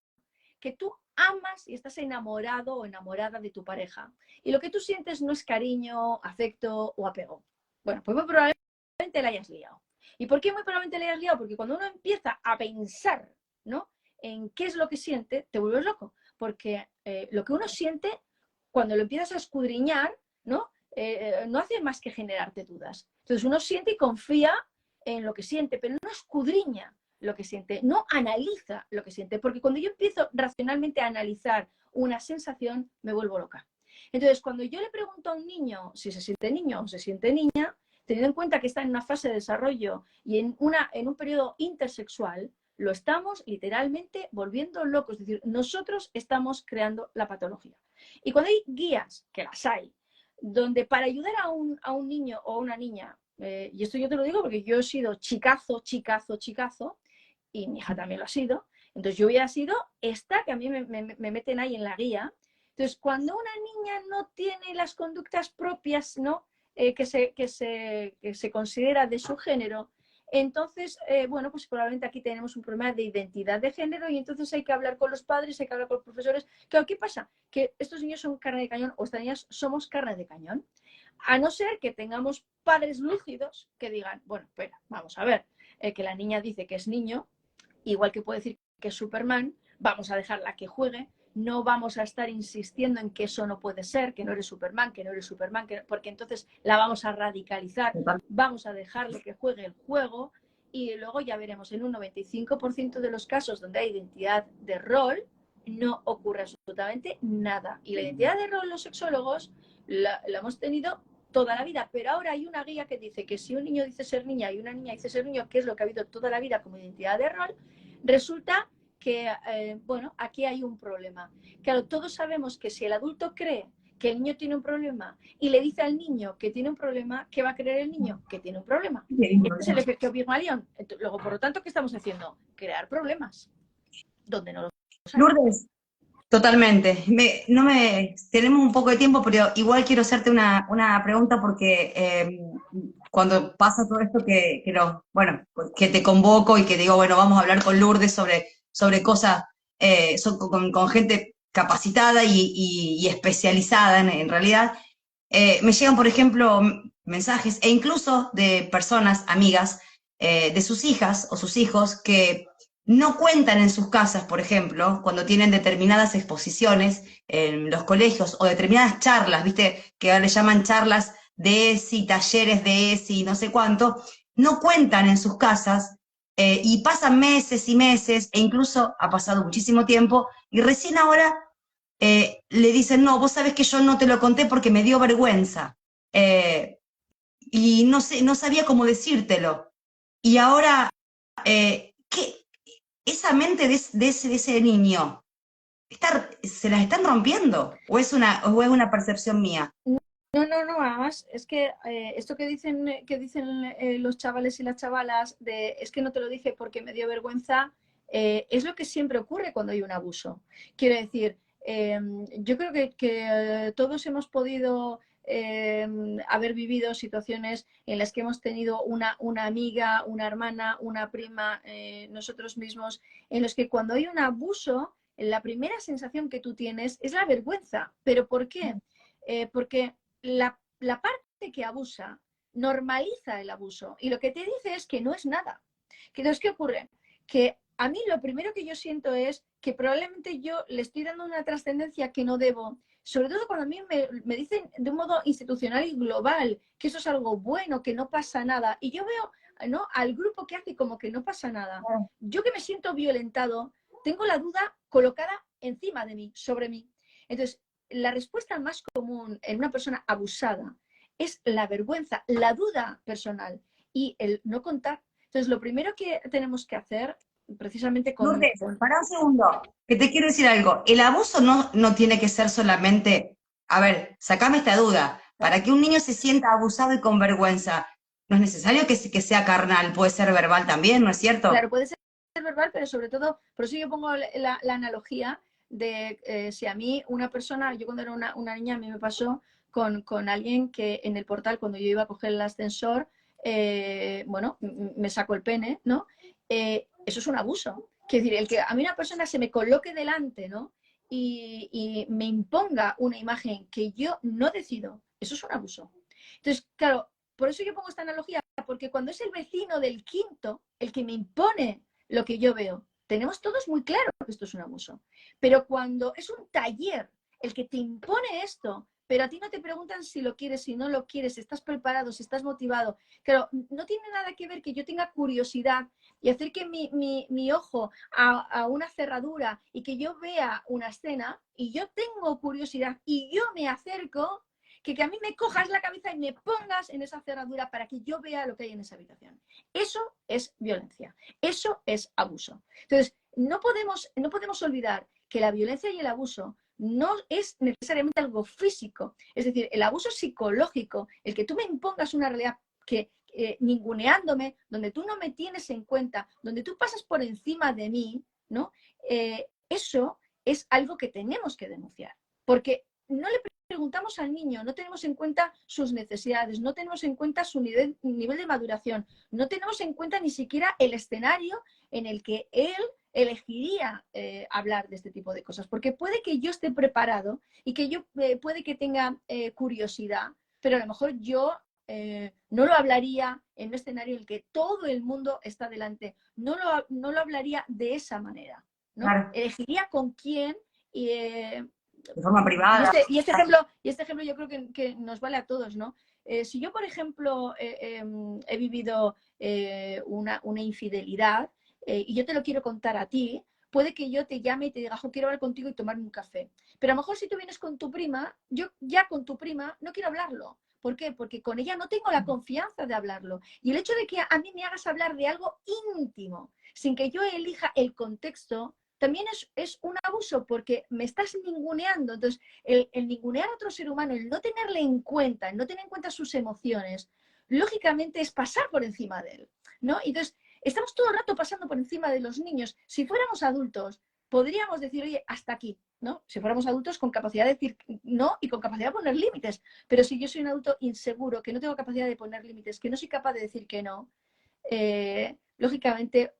que tú amas y estás enamorado o enamorada de tu pareja? Y lo que tú sientes no es cariño, afecto o apego. Bueno, pues muy probablemente la hayas liado. ¿Y por qué muy probablemente la hayas liado? Porque cuando uno empieza a pensar, ¿no?, en qué es lo que siente, te vuelves loco. Porque lo que uno siente, cuando lo empiezas a escudriñar, ¿no? No hace más que generarte dudas. Entonces uno siente y confía en lo que siente, pero no escudriña lo que siente, no analiza lo que siente, porque cuando yo empiezo racionalmente a analizar una sensación, me vuelvo loca. Entonces, cuando yo le pregunto a un niño si se siente niño o se siente niña, teniendo en cuenta que está en una fase de desarrollo y en un periodo intersexual, lo estamos literalmente volviendo loco. Es decir, nosotros estamos creando la patología. Y cuando hay guías, que las hay, donde para ayudar a un niño o a una niña, y esto yo te lo digo porque yo he sido chicazo, y mi hija también lo ha sido, entonces yo hubiera sido esta que a mí me meten ahí en la guía. Entonces, cuando una niña no tiene las conductas propias, ¿no?, que se considera de su género, entonces, bueno, pues probablemente aquí tenemos un problema de identidad de género, y entonces hay que hablar con los padres, hay que hablar con los profesores. Claro, ¿qué pasa? Que estos niños son carne de cañón, o estas niñas somos carne de cañón. A no ser que tengamos padres lúcidos que digan, bueno, espera, vamos a ver, que la niña dice que es niño, igual que puede decir que es Superman, vamos a dejarla que juegue, no vamos a estar insistiendo en que eso no puede ser, que no eres Superman, porque entonces la vamos a radicalizar, vamos a dejarle que juegue el juego, y luego ya veremos. En un 95% de los casos donde hay identidad de rol, no ocurre absolutamente nada. Y la identidad de rol, los sexólogos la hemos tenido toda la vida, pero ahora hay una guía que dice que si un niño dice ser niña y una niña dice ser niño, que es lo que ha habido toda la vida como identidad de rol, resulta que, bueno, aquí hay un problema. Claro, todos sabemos que si el adulto cree que el niño tiene un problema y le dice al niño que tiene un problema, ¿qué va a creer el niño? Que tiene un problema. Este es el efecto Pigmalión. Luego, por lo tanto, ¿qué estamos haciendo? Crear problemas donde no los hay. Lourdes, totalmente. Tenemos un poco de tiempo, pero igual quiero hacerte una pregunta porque cuando pasa todo esto bueno, que te convoco y que digo, bueno, vamos a hablar con Lourdes sobre cosas, con gente capacitada y especializada en realidad, me llegan, por ejemplo, mensajes e incluso de personas, amigas, de sus hijas o sus hijos que no cuentan en sus casas, por ejemplo, cuando tienen determinadas exposiciones en los colegios o determinadas charlas, viste, que ahora le llaman charlas de ESI, talleres de ESI, no sé cuánto, no cuentan en sus casas y pasan meses y meses, e incluso ha pasado muchísimo tiempo, y recién ahora le dicen, no, vos sabés que yo no te lo conté porque me dio vergüenza. Eh, y no sé, no sabía cómo decírtelo. Y ahora, ¿qué? Esa mente de ese niño, ¿se las están rompiendo? ¿O es una percepción mía? No, no, no, además es que esto que dicen los chavales y las chavalas de es que no te lo dije porque me dio vergüenza, es lo que siempre ocurre cuando hay un abuso. Quiero decir, yo creo que todos hemos podido haber vivido situaciones en las que hemos tenido una amiga, una hermana, una prima, nosotros mismos, en los que cuando hay un abuso, la primera sensación que tú tienes es la vergüenza. ¿Pero por qué? Porque la parte que abusa normaliza el abuso y lo que te dice es que no es nada. Entonces, ¿qué ocurre? Que a mí lo primero que yo siento es que probablemente yo le estoy dando una trascendencia que no debo, sobre todo cuando a mí me dicen de un modo institucional y global que eso es algo bueno, que no pasa nada, y yo veo, ¿no?, al grupo que hace como que no pasa nada. Yo que me siento violentado, tengo la duda colocada encima de mí, sobre mí. Entonces, la respuesta más común en una persona abusada es la vergüenza, la duda personal y el no contar. Entonces, lo primero que tenemos que hacer, precisamente Lourdes, para un segundo, que te quiero decir algo. El abuso no tiene que ser solamente, a ver, sacame esta duda. Para que un niño se sienta abusado y con vergüenza, no es necesario que sea carnal, puede ser verbal también, ¿no es cierto? Claro, puede ser verbal, pero sobre todo, por eso yo pongo la analogía de si a mí una persona, yo cuando era una niña, a mí me pasó con alguien que en el portal, cuando yo iba a coger el ascensor, bueno, me sacó el pene, ¿no? Eso es un abuso. Quiero decir, el que a mí una persona se me coloque delante, ¿no? Y me imponga una imagen que yo no decido, eso es un abuso. Entonces, claro, por eso yo pongo esta analogía, porque cuando es el vecino del quinto el que me impone lo que yo veo, tenemos todos muy claro que esto es un abuso. Pero cuando es un taller el que te impone esto, pero a ti no te preguntan si lo quieres, si no lo quieres, si estás preparado, si estás motivado, claro, no tiene nada que ver que yo tenga curiosidad y acerque mi ojo a una cerradura y que yo vea una escena y yo tengo curiosidad y yo me acerco, que a mí me cojas la cabeza y me pongas en esa cerradura para que yo vea lo que hay en esa habitación. Eso es violencia, eso es abuso. Entonces, no podemos olvidar que la violencia y el abuso no es necesariamente algo físico. Es decir, el abuso psicológico, el que tú me impongas una realidad que ninguneándome, donde tú no me tienes en cuenta, donde tú pasas por encima de mí, ¿no? Eso es algo que tenemos que denunciar. Porque no le preguntamos al niño, no tenemos en cuenta sus necesidades, no tenemos en cuenta su nivel de maduración, no tenemos en cuenta ni siquiera el escenario en el que él elegiría hablar de este tipo de cosas, porque puede que yo esté preparado y que yo puede que tenga curiosidad, pero a lo mejor yo no lo hablaría en un escenario en el que todo el mundo está delante, no lo hablaría de esa manera, ¿no? Claro, Elegiría con quién y, de forma privada. y este ejemplo yo creo que nos vale a todos, ¿no? Si yo, por ejemplo, he vivido una infidelidad y yo te lo quiero contar a ti, puede que yo te llame y te diga, jo, quiero hablar contigo y tomarme un café. Pero a lo mejor si tú vienes con tu prima, yo ya con tu prima no quiero hablarlo. ¿Por qué? Porque con ella no tengo la confianza de hablarlo. Y el hecho de que a mí me hagas hablar de algo íntimo, sin que yo elija el contexto, también es un abuso porque me estás ninguneando. Entonces, el ningunear a otro ser humano, el no tenerle en cuenta, el no tener en cuenta sus emociones, lógicamente es pasar por encima de él, ¿no? Entonces, estamos todo el rato pasando por encima de los niños. Si fuéramos adultos, podríamos decir, oye, hasta aquí, ¿no? Si fuéramos adultos con capacidad de decir no y con capacidad de poner límites. Pero si yo soy un adulto inseguro, que no tengo capacidad de poner límites, que no soy capaz de decir que no, lógicamente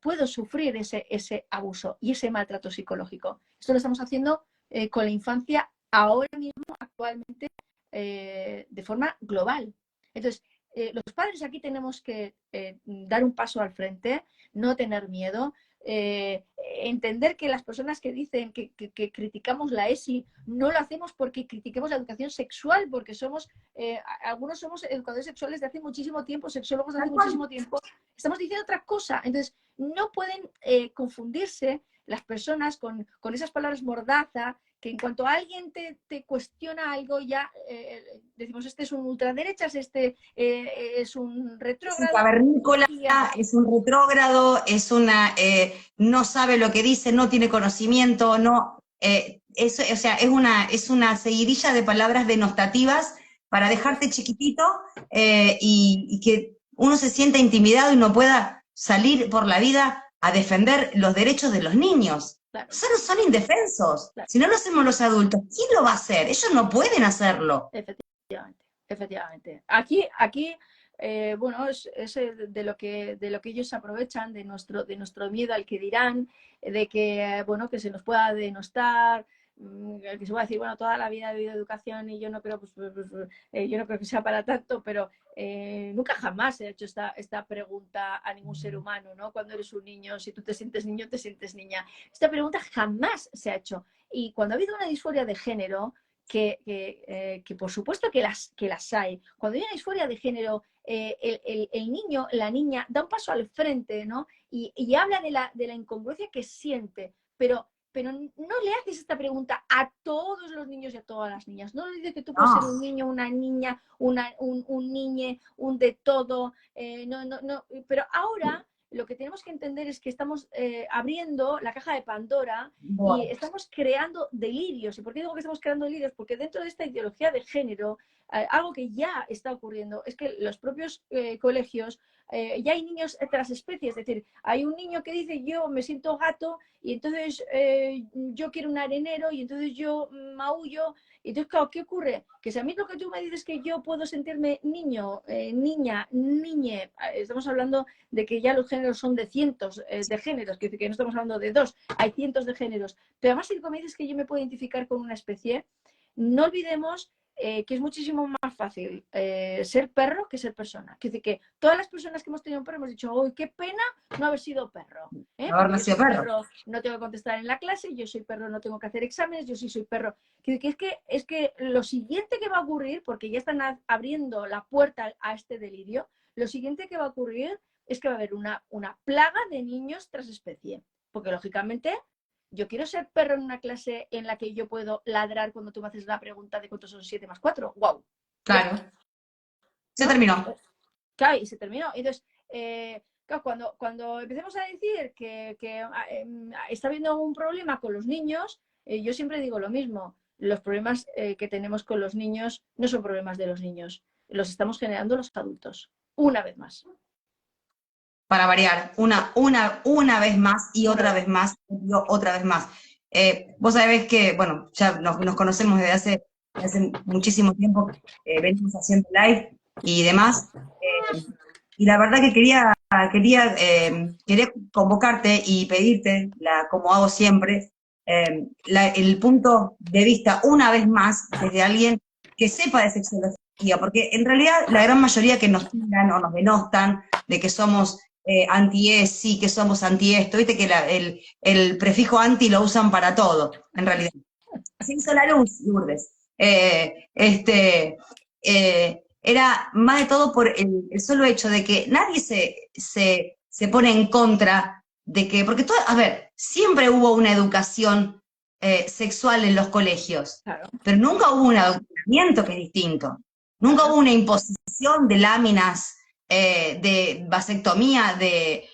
puedo sufrir ese abuso y ese maltrato psicológico. Esto lo estamos haciendo con la infancia ahora mismo, actualmente, de forma global. Entonces, los padres aquí tenemos que dar un paso al frente, no tener miedo, entender que las personas que dicen que criticamos la ESI no lo hacemos porque critiquemos la educación sexual, porque somos, algunos somos educadores sexuales de hace muchísimo tiempo, sexólogos de hace muchísimo tiempo, estamos diciendo otra cosa. Entonces, no pueden confundirse las personas con esas palabras mordaza, que en cuanto alguien te cuestiona algo, ya decimos, este es un ultraderechas, este es un retrógrado. Es un cavernícola, es un retrógrado, es una, no sabe lo que dice, no tiene conocimiento, no, eso, o sea, es una seguidilla de palabras denostativas para dejarte chiquitito y que uno se sienta intimidado y no pueda salir por la vida a defender los derechos de los niños. Claro. Son indefensos. Claro. Si no lo hacemos los adultos, ¿quién lo va a hacer? Ellos no pueden hacerlo. Efectivamente. Aquí bueno, es de lo que ellos aprovechan, de nuestro miedo al que dirán, de que, bueno, que se nos pueda denostar, que se va a decir, bueno, toda la vida he vivido educación y yo no creo, yo no creo que sea para tanto, pero nunca jamás he hecho esta pregunta a ningún ser humano, ¿no? Cuando eres un niño, si tú te sientes niño, te sientes niña. Esta pregunta jamás se ha hecho. Y cuando ha habido una disforia de género, que por supuesto que las hay, cuando hay una disforia de género, el niño, la niña, da un paso al frente, ¿no? Y habla de la incongruencia que siente, pero no le haces esta pregunta a todos los niños y a todas las niñas. No le dices que tú puedes ser un niño, una niña, un niñe, un de todo. No. Pero ahora lo que tenemos que entender es que estamos abriendo la caja de Pandora y estamos creando delirios. ¿Y por qué digo que estamos creando delirios? Porque dentro de esta ideología de género, algo que ya está ocurriendo es que los propios colegios, ya hay niños transespecies, es decir, hay un niño que dice yo me siento gato y entonces yo quiero un arenero y entonces yo maullo. Y entonces, claro, ¿qué ocurre? Que si a mí lo que tú me dices que yo puedo sentirme niño, niña, niñe, estamos hablando de que ya los géneros son de cientos de géneros, que no estamos hablando de dos, hay cientos de géneros. Pero además, si me dices que yo me puedo identificar con una especie, no olvidemos que es muchísimo más fácil ser perro que ser persona. Quiere decir que todas las personas que hemos tenido un perro hemos dicho, ¡uy, qué pena no haber sido perro! Haber nacido perro. No tengo que contestar en la clase, yo soy perro, no tengo que hacer exámenes, yo sí soy perro. Quiere decir es que lo siguiente que va a ocurrir, porque ya están abriendo la puerta a este delirio, lo siguiente que va a ocurrir es que va a haber una plaga de niños transespecie. Porque lógicamente yo quiero ser perro en una clase en la que yo puedo ladrar cuando tú me haces la pregunta de cuántos son 7 más 4. ¡Guau! Claro. Se terminó. Claro, y se terminó. Entonces, claro, cuando empecemos a decir que está habiendo un problema con los niños, yo siempre digo lo mismo. Los problemas que tenemos con los niños no son problemas de los niños. Los estamos generando los adultos. Una vez más. Para variar, una vez más y otra vez más y otra vez más. Vos sabés que, bueno, ya nos conocemos desde hace muchísimo tiempo, venimos haciendo live y demás, y la verdad que quería convocarte y pedirte, como hago siempre, el punto de vista una vez más desde alguien que sepa de sexología, porque en realidad la gran mayoría que nos tiran o nos denostan de que somos anti-ESI, que somos anti-esto, viste que el prefijo anti lo usan para todo, en realidad. Se hizo la luz, Lourdes. Era más de todo por el solo hecho de que nadie se pone en contra de que, porque todo, a ver, siempre hubo una educación sexual en los colegios, claro, pero nunca hubo un adoctrinamiento que es distinto, nunca hubo una imposición de láminas, de vasectomía, de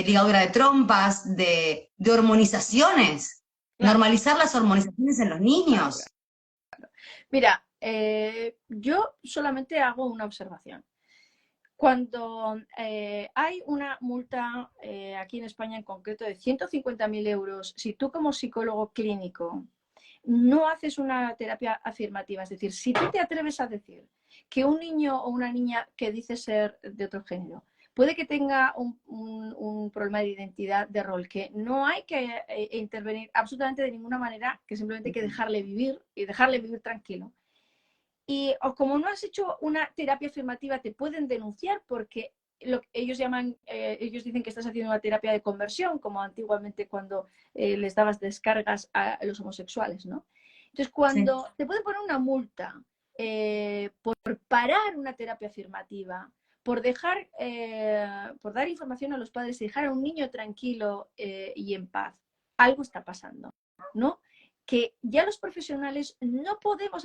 ligadura de trompas, de de hormonizaciones, Claro. normalizar las hormonizaciones en los niños. Mira, yo solamente hago una observación. Cuando hay una multa aquí en España en concreto de 150.000 euros, si tú como psicólogo clínico no haces una terapia afirmativa, es decir, si tú te atreves a decir que un niño o una niña que dice ser de otro género puede que tenga un problema de identidad, de rol, que no hay que intervenir absolutamente de ninguna manera, que simplemente hay que dejarle vivir y dejarle vivir tranquilo. Y o como no has hecho una terapia afirmativa, te pueden denunciar porque ellos llaman, ellos dicen que estás haciendo una terapia de conversión, como antiguamente cuando les dabas descargas a los homosexuales, ¿no? Entonces, cuando te pueden poner una multa por parar una terapia afirmativa, por dejar, por dar información a los padres y dejar a un niño tranquilo y en paz, algo está pasando, ¿no? Que ya los profesionales no podemos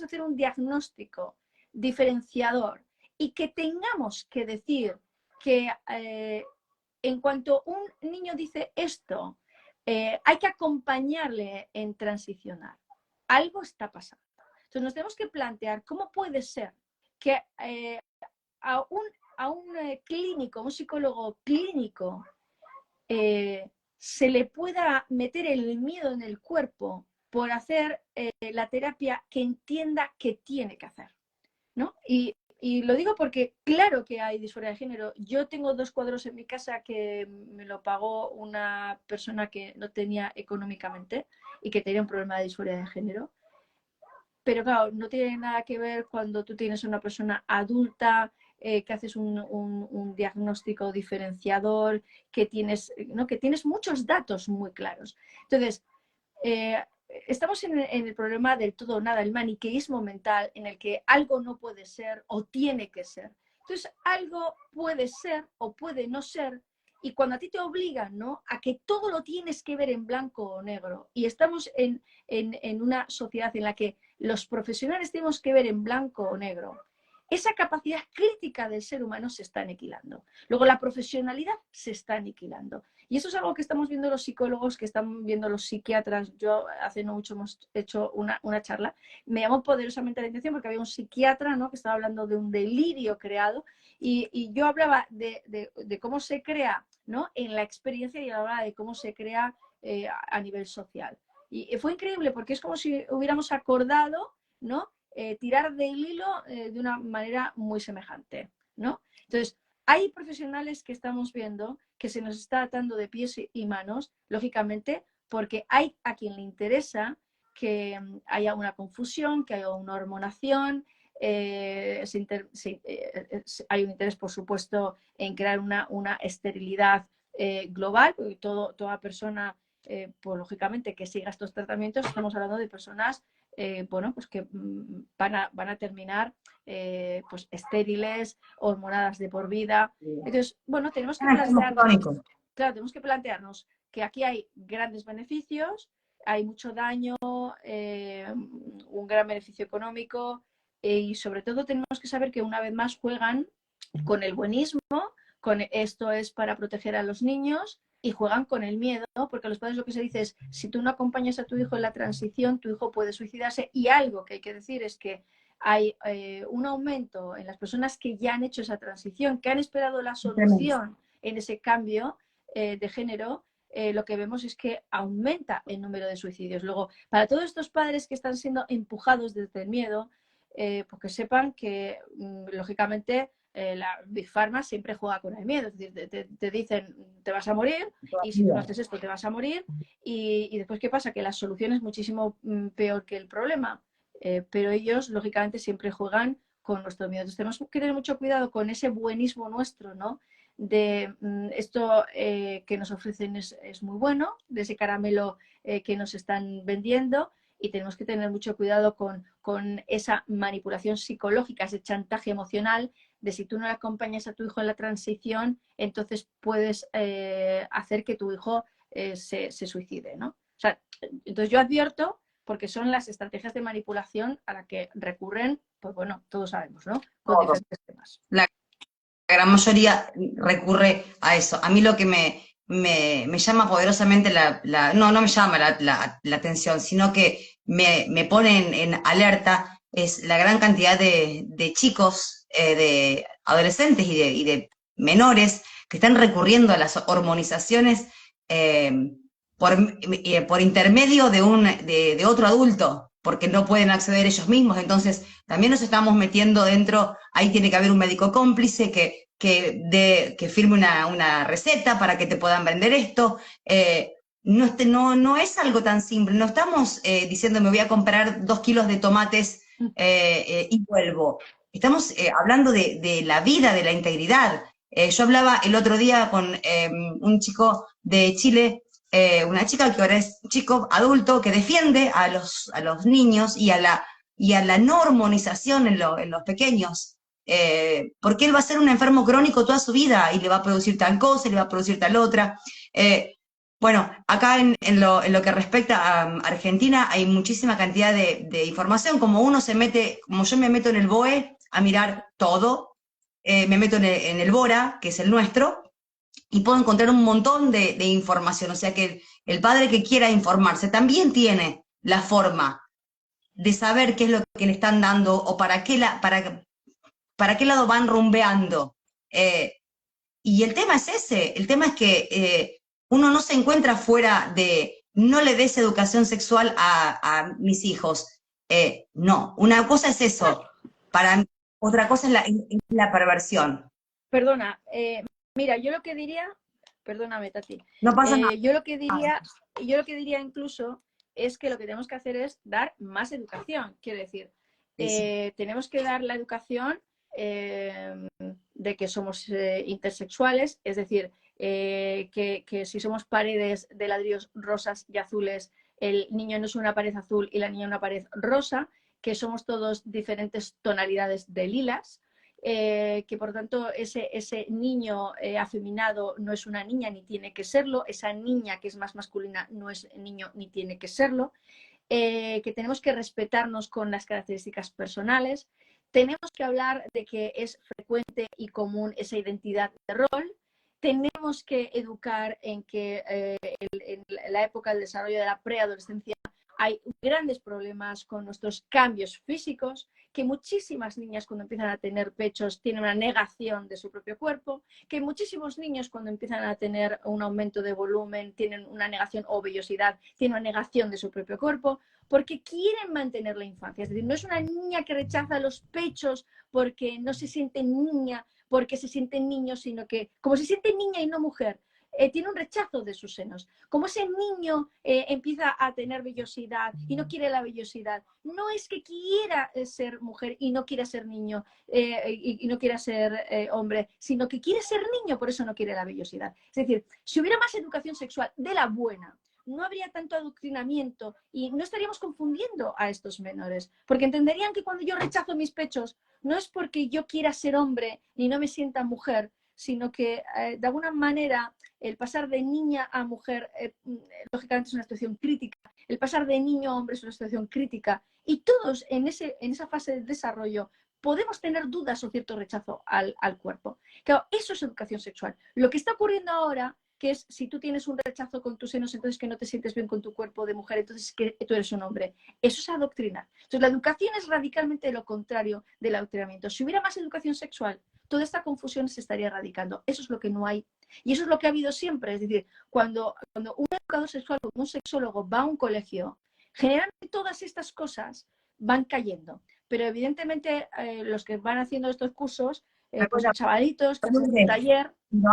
hacer un diagnóstico diferenciador y que tengamos que decir que en cuanto un niño dice esto, hay que acompañarle en transicionar. Algo está pasando. Entonces nos tenemos que plantear cómo puede ser que a un clínico, un psicólogo clínico, se le pueda meter el miedo en el cuerpo por hacer la terapia que entienda que tiene que hacer, ¿no? Y lo digo porque claro que hay disforia de género. Yo tengo 2 cuadros en mi casa que me lo pagó una persona que no tenía económicamente y que tenía un problema de disforia de género. Pero claro, no tiene nada que ver cuando tú tienes una persona adulta, que haces un diagnóstico diferenciador, que tienes muchos datos muy claros. Entonces, estamos en el problema del todo o nada, el maniqueísmo mental en el que algo no puede ser o tiene que ser. Entonces, algo puede ser o puede no ser, y cuando a ti te obligan, ¿no?, a que todo lo tienes que ver en blanco o negro, y estamos en una sociedad en la que los profesionales tenemos que ver en blanco o negro, esa capacidad crítica del ser humano se está aniquilando. Luego la profesionalidad se está aniquilando. Y eso es algo que estamos viendo los psicólogos, que están viendo los psiquiatras. Yo hace no mucho hemos hecho una charla. Me llamó poderosamente la atención porque había un psiquiatra, ¿no?, que estaba hablando de un delirio creado y yo hablaba de cómo se crea, ¿no?, en la experiencia, y hablaba de cómo se crea a nivel social. Y fue increíble porque es como si hubiéramos acordado, ¿no?, tirar del hilo de una manera muy semejante, ¿no? Entonces, hay profesionales que estamos viendo que se nos está atando de pies y manos, lógicamente, porque hay a quien le interesa que haya una confusión, que haya una hormonación, hay un interés, por supuesto, en crear una esterilidad global, porque toda persona, pues lógicamente, que siga estos tratamientos, estamos hablando de personas bueno, pues que van a terminar pues estériles, hormonadas de por vida. Entonces, bueno, tenemos que plantearnos que aquí hay grandes beneficios, hay mucho daño, un gran beneficio económico, y sobre todo tenemos que saber que una vez más juegan con el buenismo, con esto es para proteger a los niños, y juegan con el miedo, porque a los padres lo que se dice es, si tú no acompañas a tu hijo en la transición, tu hijo puede suicidarse. Y algo que hay que decir es que hay un aumento en las personas que ya han hecho esa transición, que han esperado la solución en ese cambio de género. Lo que vemos es que aumenta el número de suicidios. Luego, para todos estos padres que están siendo empujados desde el miedo, pues que sepan que, lógicamente, la Big Pharma siempre juega con el miedo. Es decir, te dicen, te vas a morir, y si tú no haces esto, te vas a morir. Y después, ¿qué pasa? Que la solución es muchísimo peor que el problema. Pero ellos, lógicamente, siempre juegan con nuestro miedo. Entonces, tenemos que tener mucho cuidado con ese buenismo nuestro, ¿no? De esto que nos ofrecen es muy bueno, de ese caramelo que nos están vendiendo, y tenemos que tener mucho cuidado con esa manipulación psicológica, ese chantaje emocional de si tú no le acompañas a tu hijo en la transición, entonces puedes hacer que tu hijo se suicide, ¿no? O sea, entonces yo advierto, porque son las estrategias de manipulación a las que recurren, pues bueno, todos sabemos, ¿no?, con diferentes temas. La gran mayoría recurre a eso. A mí lo que me llama poderosamente no me llama la atención, sino que me pone en alerta, es la gran cantidad de chicos, de adolescentes y de menores que están recurriendo a las hormonizaciones eh, por intermedio de otro adulto, porque no pueden acceder ellos mismos. Entonces, también nos estamos metiendo dentro, ahí tiene que haber un médico cómplice que firme una receta para que te puedan vender esto. No es algo tan simple, no estamos diciendo me voy a comprar 2 kilos de tomates y vuelvo. Estamos hablando de la vida, de la integridad. Yo hablaba el otro día con un chico de Chile, una chica que ahora es chico adulto, que defiende a los niños y a la no hormonización en los pequeños. Porque él va a ser un enfermo crónico toda su vida y le va a producir tal cosa y le va a producir tal otra. Bueno, acá en lo que respecta a Argentina hay muchísima cantidad de información, como uno se mete, como yo me meto en el BOE a mirar todo, me meto en el BORA, que es el nuestro, y puedo encontrar un montón de información, o sea que el padre que quiera informarse también tiene la forma de saber qué es lo que le están dando o para qué lado van rumbeando. Y el tema es ese, el tema es que uno no se encuentra fuera de, no le des educación sexual a mis hijos. No, una cosa es eso, para otra cosa es la perversión. Perdona, mira, yo lo que diría, perdóname, Tati, No pasa nada. yo lo que diría incluso es que lo que tenemos que hacer es dar más educación. Quiero decir, Sí, sí. tenemos que dar la educación de que somos intersexuales, es decir, que si somos paredes de ladrillos rosas y azules, el niño no es una pared azul y la niña una pared rosa, que somos todos diferentes tonalidades de lilas, que por tanto ese niño afeminado no es una niña ni tiene que serlo, esa niña que es más masculina no es niño ni tiene que serlo, que tenemos que respetarnos con las características personales, tenemos que hablar de que es frecuente y común esa identidad de rol, tenemos que educar en que en la época del desarrollo de la preadolescencia hay grandes problemas con nuestros cambios físicos, que muchísimas niñas cuando empiezan a tener pechos tienen una negación de su propio cuerpo, que muchísimos niños cuando empiezan a tener un aumento de volumen tienen una negación o vellosidad, tienen una negación de su propio cuerpo, porque quieren mantener la infancia. Es decir, no es una niña que rechaza los pechos porque no se siente niña, porque se siente niño, sino que como se siente niña y no mujer, tiene un rechazo de sus senos. Como ese niño empieza a tener vellosidad y no quiere la vellosidad, no es que quiera ser mujer y no quiera ser niño y no quiera ser hombre, sino que quiere ser niño, por eso no quiere la vellosidad. Es decir, si hubiera más educación sexual de la buena, no habría tanto adoctrinamiento y no estaríamos confundiendo a estos menores, porque entenderían que cuando yo rechazo mis pechos no es porque yo quiera ser hombre ni no me sienta mujer, sino que de alguna manera el pasar de niña a mujer, lógicamente es una situación crítica, el pasar de niño a hombre es una situación crítica, y todos en esa fase de desarrollo podemos tener dudas o cierto rechazo al cuerpo. Claro, eso es educación sexual. Lo que está ocurriendo ahora, que es si tú tienes un rechazo con tus senos, entonces que no te sientes bien con tu cuerpo de mujer, entonces que tú eres un hombre. Eso es adoctrinar. Entonces la educación es radicalmente lo contrario del adoctrinamiento. Si hubiera más educación sexual, toda esta confusión se estaría erradicando. Eso es lo que no hay. Y eso es lo que ha habido siempre. Es decir, cuando un educador sexual o un sexólogo va a un colegio, generalmente todas estas cosas van cayendo. Pero evidentemente los que van haciendo estos cursos, pues chavalitos que hacen un taller. No,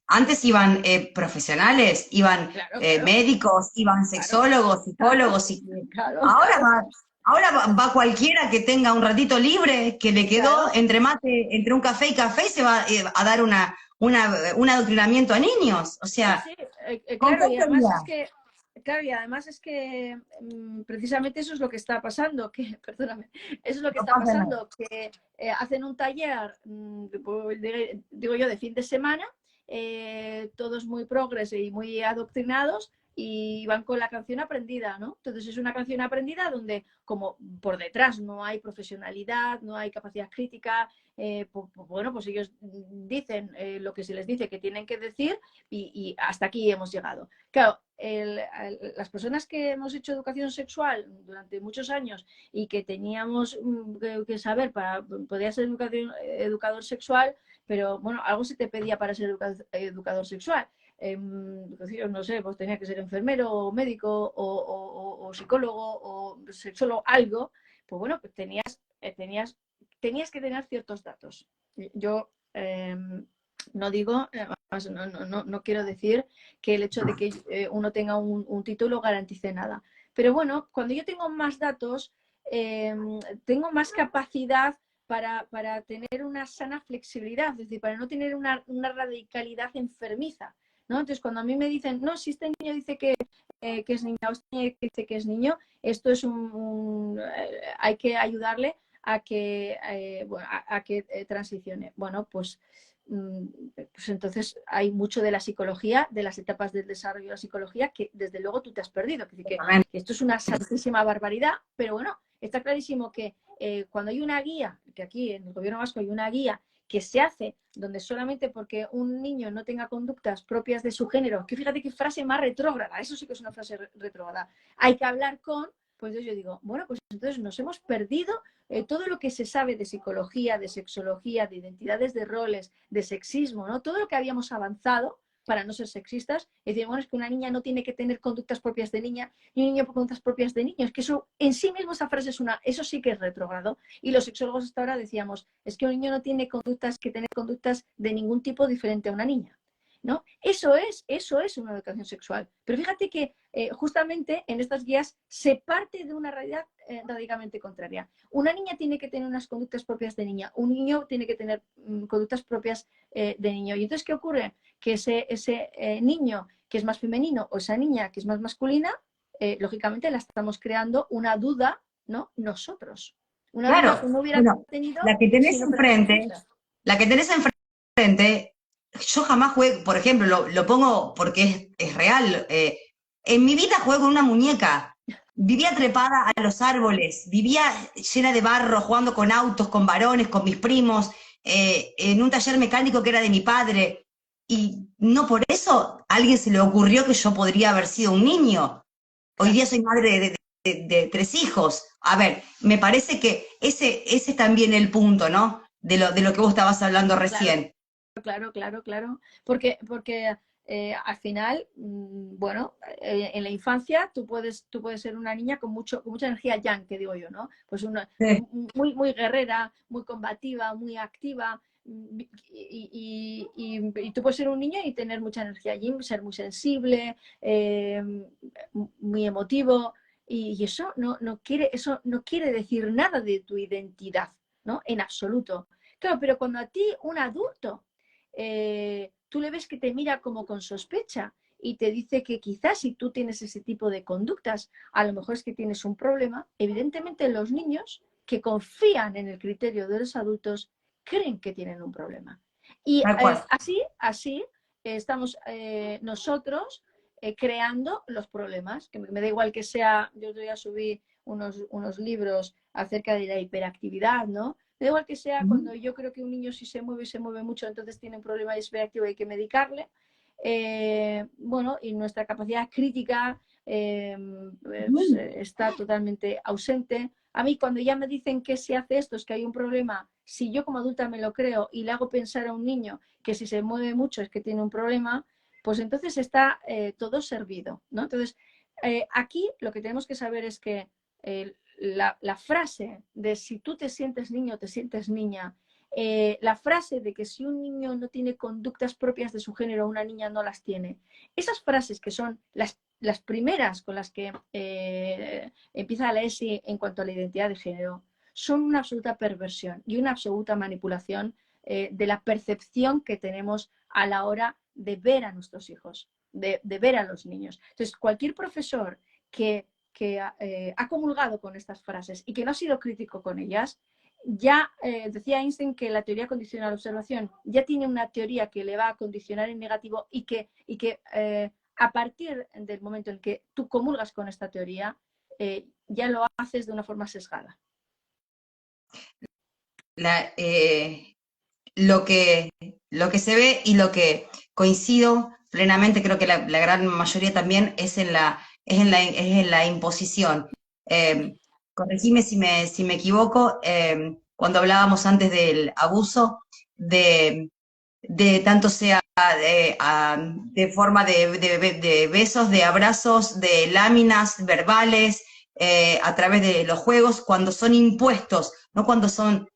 antes iban profesionales, iban Claro, claro, médicos, iban claro, sexólogos, claro, psicólogos. claro, Ahora claro, va cualquiera que tenga un ratito libre, que le quedó claro. entre mate, entre un café y café, y se va a dar un adoctrinamiento a niños. O Sí, sea, sí, ¿con qué claro, y además sería? es que, claro, y además es que precisamente eso es lo que está pasando, que, perdóname, eso es lo que No está pasa nada. pasando, que hacen un taller, digo yo, de fin de semana, todos muy progres y muy adoctrinados, y van con la canción aprendida, ¿no? Entonces es una canción aprendida donde como por detrás no hay profesionalidad, no hay capacidad crítica, bueno, pues ellos dicen lo que se les dice que tienen que decir y hasta aquí hemos llegado. Claro, las personas que hemos hecho educación sexual durante muchos años y que teníamos que saber para poder ser educador sexual, pero bueno, algo se te pedía para ser educador sexual. No sé, pues tenía que ser enfermero o médico o psicólogo o sexólogo, algo, pues bueno, pues tenías que tener ciertos datos. Yo no digo, no quiero decir que el hecho de que uno tenga un título garantice nada. Pero bueno, cuando yo tengo más datos, tengo más capacidad para tener una sana flexibilidad, es decir, para no tener una radicalidad enfermiza, ¿no? Entonces, cuando a mí me dicen, no, si este niño dice que es niña o este niño dice que es niño, esto es hay que ayudarle a que, bueno, a que transicione. Bueno, pues entonces hay mucho de la psicología, de las etapas del desarrollo de la psicología, que desde luego tú te has perdido. Que esto es una santísima barbaridad, pero bueno, está clarísimo que cuando hay una guía, que aquí en el gobierno vasco hay una guía que se hace donde solamente porque un niño no tenga conductas propias de su género, que fíjate qué frase más retrógrada, eso sí que es una frase retrógrada, hay que hablar con, pues yo digo, bueno, pues entonces nos hemos perdido todo lo que se sabe de psicología, de sexología, de identidades de roles, de sexismo, ¿no? Todo lo que habíamos avanzado para no ser sexistas, es decir, bueno, es que una niña no tiene que tener conductas propias de niña y un niño por conductas propias de niño, es que eso en sí mismo esa frase eso sí que es retrógrado. Y los sexólogos hasta ahora decíamos, es que un niño no tiene que tener conductas de ningún tipo diferente a una niña, ¿no? Eso es una educación sexual. Pero fíjate que justamente en estas guías se parte de una realidad radicalmente contraria. Una niña tiene que tener unas conductas propias de niña, un niño tiene que tener conductas propias de niño. Y entonces, ¿qué ocurre? Que ese niño que es más femenino o esa niña que es más masculina, lógicamente la estamos creando una duda, ¿no? Nosotros. Una duda que Claro, no hubiera bueno, tenido la que tenés si no fuéramos enfrente, nosotras. la que tenés enfrente, yo jamás jugué, por ejemplo, lo pongo porque es real. En mi vida jugué con una muñeca. Vivía trepada a los árboles, vivía llena de barro, jugando con autos, con varones, con mis primos, en un taller mecánico que era de mi padre. Y no por eso a alguien se le ocurrió que yo podría haber sido un niño. Hoy Claro. día soy madre de 3 hijos. A ver, me parece que ese es también el punto, ¿no? De lo que vos estabas hablando Claro, recién. claro. Porque al final, bueno, en la infancia tú puedes ser una niña con mucha energía yang, que digo yo, ¿no? Pues Sí. muy guerrera, muy combativa, muy activa. Y tú puedes ser un niño y tener mucha energía yin, ser muy sensible, muy emotivo. Y eso no quiere decir nada de tu identidad, ¿no? En absoluto. Claro, pero cuando a ti, un adulto, tú le ves que te mira como con sospecha y te dice que quizás si tú tienes ese tipo de conductas, a lo mejor es que tienes un problema, evidentemente los niños que confían en el criterio de los adultos creen que tienen un problema. Y Tal cual. así estamos nosotros creando los problemas, que me da igual que sea, yo ya subí unos libros acerca de la hiperactividad, ¿no? Da igual que sea cuando yo creo que un niño si se mueve mucho, entonces tiene un problema de hiperactivo y hay que medicarle. Bueno, y nuestra capacidad crítica pues, está totalmente ausente. A mí cuando ya me dicen que se hace esto es que hay un problema, si yo como adulta me lo creo y le hago pensar a un niño que si se mueve mucho es que tiene un problema, pues entonces está todo servido, ¿no? Entonces, aquí lo que tenemos que saber es que la frase de si tú te sientes niño o te sientes niña, la frase de que si un niño no tiene conductas propias de su género, una niña no las tiene, esas frases que son las primeras con las que empieza la ESI en cuanto a la identidad de género, son una absoluta perversión y una absoluta manipulación de la percepción que tenemos a la hora de ver a nuestros hijos, de ver a los niños. Entonces, cualquier profesor que ha comulgado con estas frases y que no ha sido crítico con ellas, ya decía Einstein que la teoría condiciona la observación, ya tiene una teoría que le va a condicionar en negativo y que a partir del momento en que tú comulgas con esta teoría, ya lo haces de una forma sesgada. La, lo que se ve y lo que coincido plenamente, creo que la gran mayoría también es en la imposición. Corregime si me equivoco, cuando hablábamos antes del abuso, de tanto sea de forma de besos, de abrazos, de láminas verbales, a través de los juegos, cuando son impuestos, no cuando son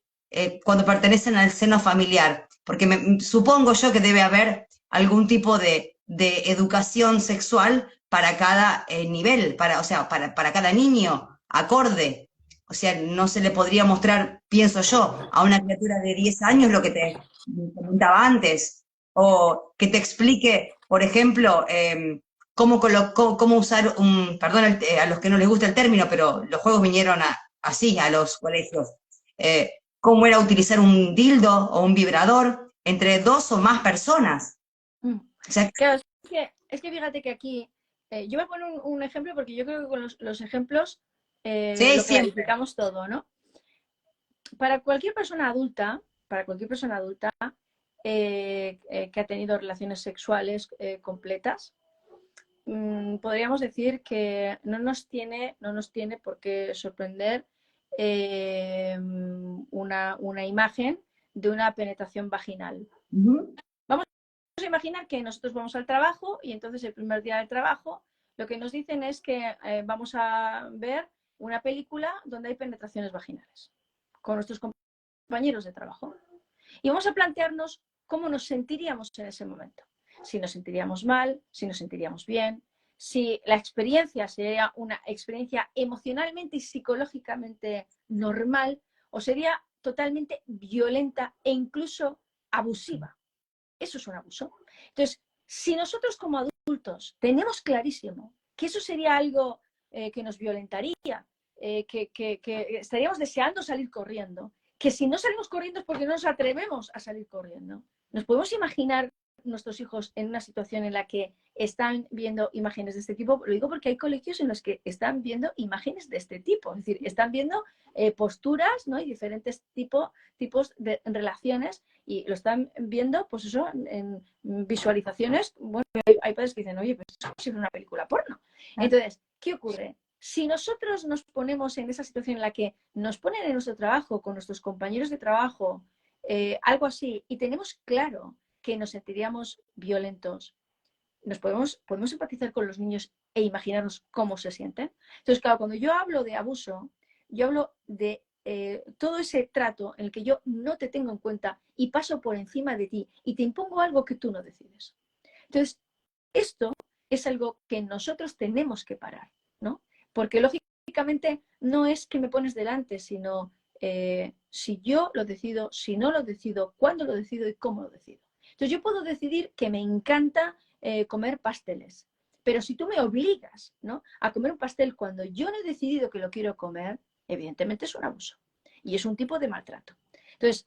cuando pertenecen al seno familiar, porque supongo yo que debe haber algún tipo de educación sexual para cada nivel, o sea, para cada niño, acorde. O sea, no se le podría mostrar, pienso yo, a una criatura de 10 años lo que te comentaba antes, o que te explique, por ejemplo, cómo usar perdón a los que no les gusta el término, pero los juegos vinieron así a los colegios. Cómo era utilizar un dildo o un vibrador entre 2 o más personas. O sea, claro, es que fíjate que aquí, yo voy a poner un ejemplo porque yo creo que con los ejemplos sí, lo clarificamos todo, ¿no? Para cualquier persona adulta, que ha tenido relaciones sexuales completas, podríamos decir que no nos tiene por qué sorprender una imagen de una penetración vaginal. Vamos a imaginar que nosotros vamos al trabajo y entonces el primer día del trabajo lo que nos dicen es que vamos a ver una película donde hay penetraciones vaginales con nuestros compañeros de trabajo. Y vamos a plantearnos cómo nos sentiríamos en ese momento. Si nos sentiríamos mal, si nos sentiríamos bien, si la experiencia sería una experiencia emocionalmente y psicológicamente normal o sería totalmente violenta e incluso abusiva. Eso es un abuso. Entonces, si nosotros como adultos tenemos clarísimo que eso sería algo que nos violentaría, que estaríamos deseando salir corriendo, que si no salimos corriendo es porque no nos atrevemos a salir corriendo. Nos podemos imaginar nuestros hijos en una situación en la que están viendo imágenes de este tipo. Lo digo porque hay colegios en los que están viendo imágenes de este tipo, es decir, están viendo posturas, ¿no? Y diferentes tipos de relaciones y lo están viendo, pues eso, en visualizaciones. Bueno, hay padres que dicen, oye, pues eso es una película porno. Entonces, ¿qué ocurre? Si nosotros nos ponemos en esa situación en la que nos ponen en nuestro trabajo, con nuestros compañeros de trabajo, algo así, y tenemos claro que nos sentiríamos violentos, podemos empatizar con los niños e imaginarnos cómo se sienten. Entonces, claro, cuando yo hablo de abuso, yo hablo de todo ese trato en el que yo no te tengo en cuenta y paso por encima de ti y te impongo algo que tú no decides. Entonces, esto es algo que nosotros tenemos que parar, ¿no? Porque lógicamente no es que me pones delante, sino si yo lo decido, si no lo decido, cuándo lo decido y cómo lo decido. Entonces yo puedo decidir que me encanta comer pasteles, pero si tú me obligas, ¿no?, a comer un pastel cuando yo no he decidido que lo quiero comer, evidentemente es un abuso y es un tipo de maltrato. Entonces,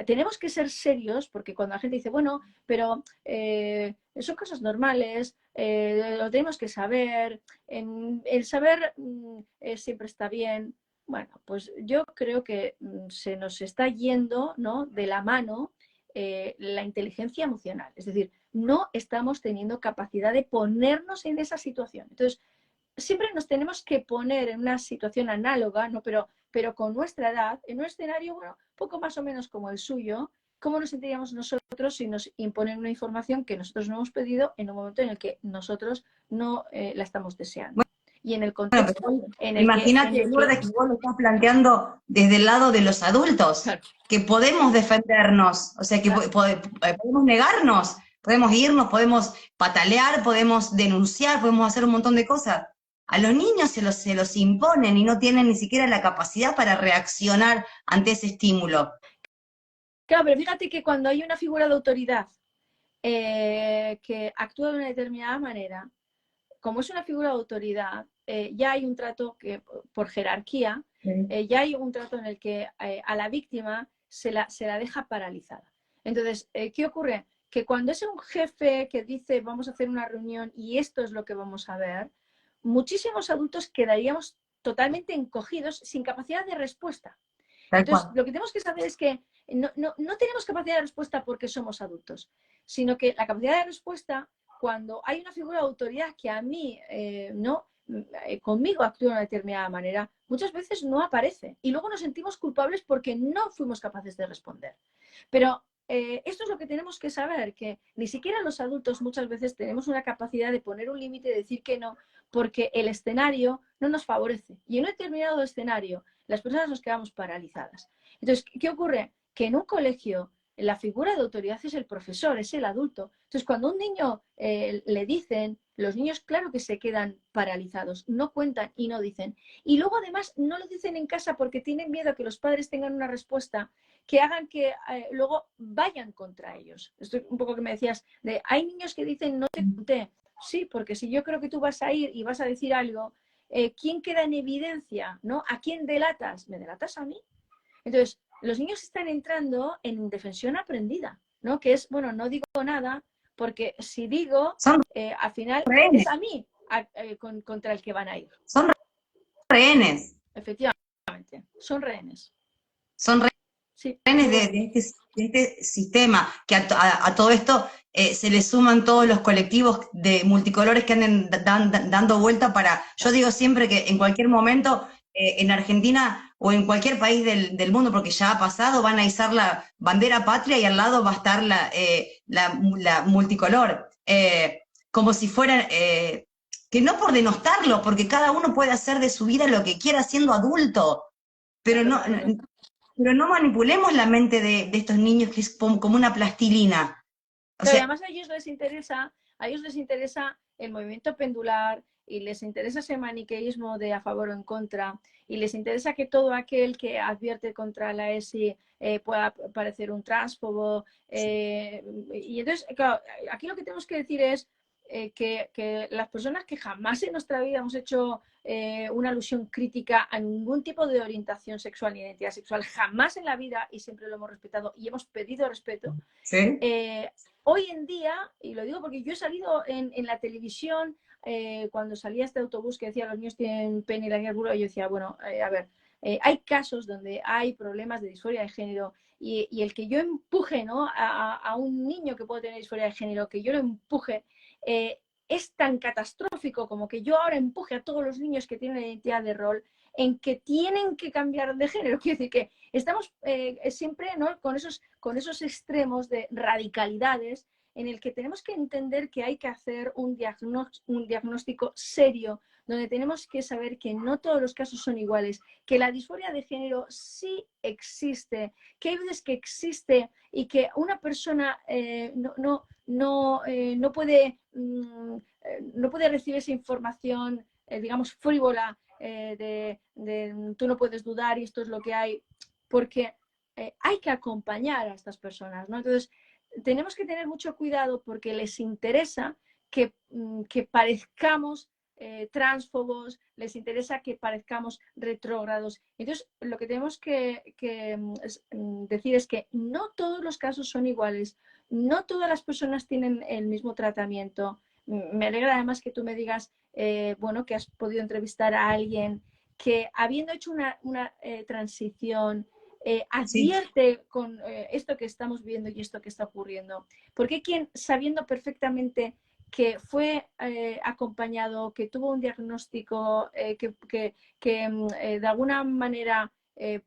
tenemos que ser serios porque cuando la gente dice, bueno, pero son cosas normales, lo tenemos que saber, el saber siempre está bien. Bueno, pues yo creo que se nos está yendo, ¿no?, de la mano la inteligencia emocional. Es decir, no estamos teniendo capacidad de ponernos en esa situación. Entonces, siempre nos tenemos que poner en una situación análoga, ¿no?, pero con nuestra edad, en un escenario, bueno, poco más o menos como el suyo. ¿Cómo nos sentiríamos nosotros si nos imponen una información que nosotros no hemos pedido en un momento en el que nosotros no la estamos deseando? Y en el contexto en el imagínate, que Lourdes, que vos lo estás planteando desde el lado de los adultos, claro, que podemos defendernos, o sea, que claro, podemos negarnos, podemos irnos, podemos patalear, podemos denunciar, podemos hacer un montón de cosas. A los niños se los imponen y no tienen ni siquiera la capacidad para reaccionar ante ese estímulo. claro, pero fíjate que cuando hay una figura de autoridad que actúa de una determinada manera, como es una figura de autoridad, ya hay un trato que, por jerarquía, ya hay un trato en el que a la víctima se la deja paralizada. Entonces, ¿qué ocurre? que cuando es un jefe que dice vamos a hacer una reunión y esto es lo que vamos a ver, muchísimos adultos quedaríamos totalmente encogidos sin capacidad de respuesta. Tal Entonces, cual. lo que tenemos que saber es que no tenemos capacidad de respuesta porque somos adultos, sino que la capacidad de respuesta, cuando hay una figura de autoridad que a mí, conmigo actúa de una determinada manera, muchas veces no aparece. Y luego nos sentimos culpables porque no fuimos capaces de responder. Pero esto es lo que tenemos que saber, que ni siquiera los adultos muchas veces tenemos una capacidad de poner un límite, de decir que no, porque el escenario no nos favorece. Y en un determinado escenario, las personas nos quedamos paralizadas. Entonces, ¿qué ocurre? Que en un colegio la figura de autoridad es el profesor, es el adulto. Entonces, cuando a un niño le dicen, los niños claro que se quedan paralizados, no cuentan y no dicen. Y luego además no lo dicen en casa porque tienen miedo a que los padres tengan una respuesta que hagan que luego vayan contra ellos. Esto es un poco que me decías, hay niños que dicen no te conté. Sí, porque si yo creo que tú vas a ir y vas a decir algo, ¿quién queda en evidencia? ¿No? ¿A quién delatas? ¿Me delatas a mí? Entonces, los niños están entrando en indefensión aprendida, ¿no? Que es, bueno, no digo nada, porque si digo, Son al final es rehenes, a mí contra el que van a ir. son rehenes, Efectivamente, son rehenes. son Sí, rehenes muy bueno. de este sistema, que a todo esto se le suman todos los colectivos de multicolores que anden dando vuelta para, yo digo siempre que en cualquier momento en Argentina o en cualquier país del mundo, porque ya ha pasado, van a izar la bandera patria y al lado va a estar la multicolor, como si fuera, que no por denostarlo, porque cada uno puede hacer de su vida lo que quiera siendo adulto, pero Claro, no, claro. pero no manipulemos la mente de estos niños que es como una plastilina. O Pero sea, además a ellos les interesa el movimiento pendular y les interesa ese maniqueísmo de a favor o en contra y les interesa que todo aquel que advierte contra la ESI pueda parecer un tránsfobo. Y entonces, claro, aquí lo que tenemos que decir es que las personas que jamás en nuestra vida hemos hecho una alusión crítica a ningún tipo de orientación sexual ni identidad sexual, jamás en la vida, y siempre lo hemos respetado y hemos pedido respeto, ¿sí? hoy en día, y lo digo porque yo he salido en la televisión, cuando salía este autobús que decía los niños tienen pene y la niña el culo, yo decía, bueno, a ver, hay casos donde hay problemas de disforia de género y el que yo empuje, ¿no?, a un niño que puede tener disforia de género, que yo lo empuje, es tan catastrófico como que yo ahora empuje a todos los niños que tienen identidad de rol en que tienen que cambiar de género. Quiero decir que estamos siempre, ¿no?, con esos extremos de radicalidades en el que tenemos que entender que hay que hacer un diagnóstico serio, donde tenemos que saber que no todos los casos son iguales, que la disforia de género sí existe, que hay veces que existe y que una persona no puede recibir esa información, digamos, frívola, tú no puedes dudar y esto es lo que hay, porque hay que acompañar a estas personas, ¿no? Entonces, tenemos que tener mucho cuidado porque les interesa que parezcamos tránsfobos, les interesa que parezcamos retrógrados. Entonces, lo que tenemos que decir es que no todos los casos son iguales, no todas las personas tienen el mismo tratamiento. Me alegra además que tú me digas, bueno, que has podido entrevistar a alguien que habiendo hecho una transición, Sí. advierte con esto que estamos viendo y esto que está ocurriendo. Porque quien, sabiendo perfectamente que fue acompañado, que tuvo un diagnóstico, de alguna manera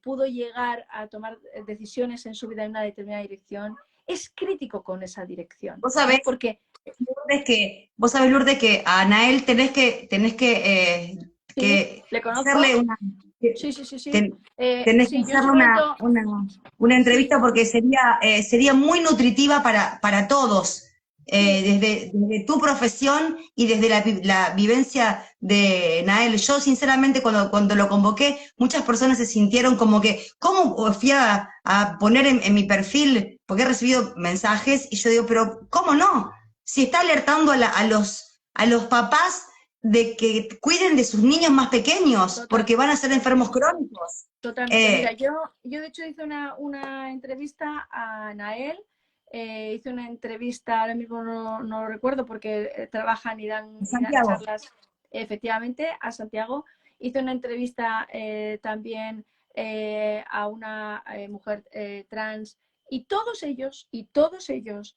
pudo llegar a tomar decisiones en su vida en una determinada dirección, es crítico con esa dirección, Vos sabés, ¿no? Porque Lourdes, que a Anael sí, que le hacerle conozco, sí, sí, sí, sí. tenés que Sí, yo en su hacerle momento, una sí, entrevista porque sería muy nutritiva para todos, sí, desde tu profesión y desde la vivencia de Nael. Yo, sinceramente, cuando lo convoqué, muchas personas se sintieron como que, ¿cómo fui a poner en mi perfil? Porque he recibido mensajes y yo digo, pero ¿cómo no? Si está alertando a los papás de que cuiden de sus niños más pequeños, total, porque van a ser enfermos crónicos. totalmente. Mira, yo de hecho hice una entrevista a Nael hice una entrevista, ahora mismo no lo recuerdo porque trabajan y dan Santiago. charlas efectivamente a Santiago. Hice una entrevista también a una mujer trans y todos ellos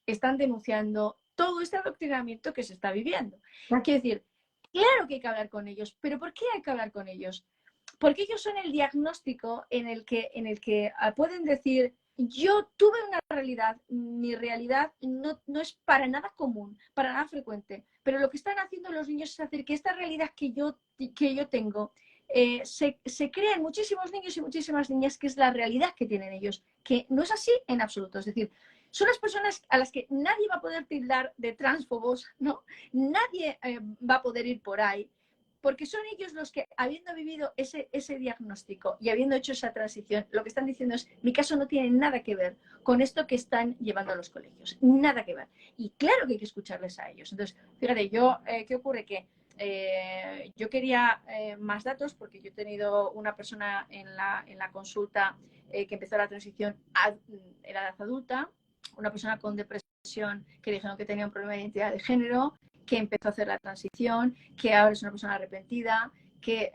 están denunciando todo este adoctrinamiento que se está viviendo. Quiero decir, claro que hay que hablar con ellos, pero ¿por qué hay que hablar con ellos? Porque ellos son el diagnóstico en el que pueden decir, yo tuve una realidad, mi realidad no es para nada común, para nada frecuente, pero lo que están haciendo los niños es hacer que esta realidad que yo tengo se crean muchísimos niños y muchísimas niñas que es la realidad que tienen ellos, que no es así en absoluto. Es decir, son las personas a las que nadie va a poder tildar de transfobos, ¿no? Nadie va a poder ir por ahí, porque son ellos los que, habiendo vivido ese diagnóstico y habiendo hecho esa transición, lo que están diciendo es, mi caso no tiene nada que ver con esto que están llevando a los colegios, nada que ver. Y claro que hay que escucharles a ellos. Entonces, fíjate, ¿qué ocurre? Que yo quería más datos porque yo he tenido una persona en la consulta que empezó la transición a la edad adulta, una persona con depresión que dijeron que tenía un problema de identidad de género, que empezó a hacer la transición, que ahora es una persona arrepentida, que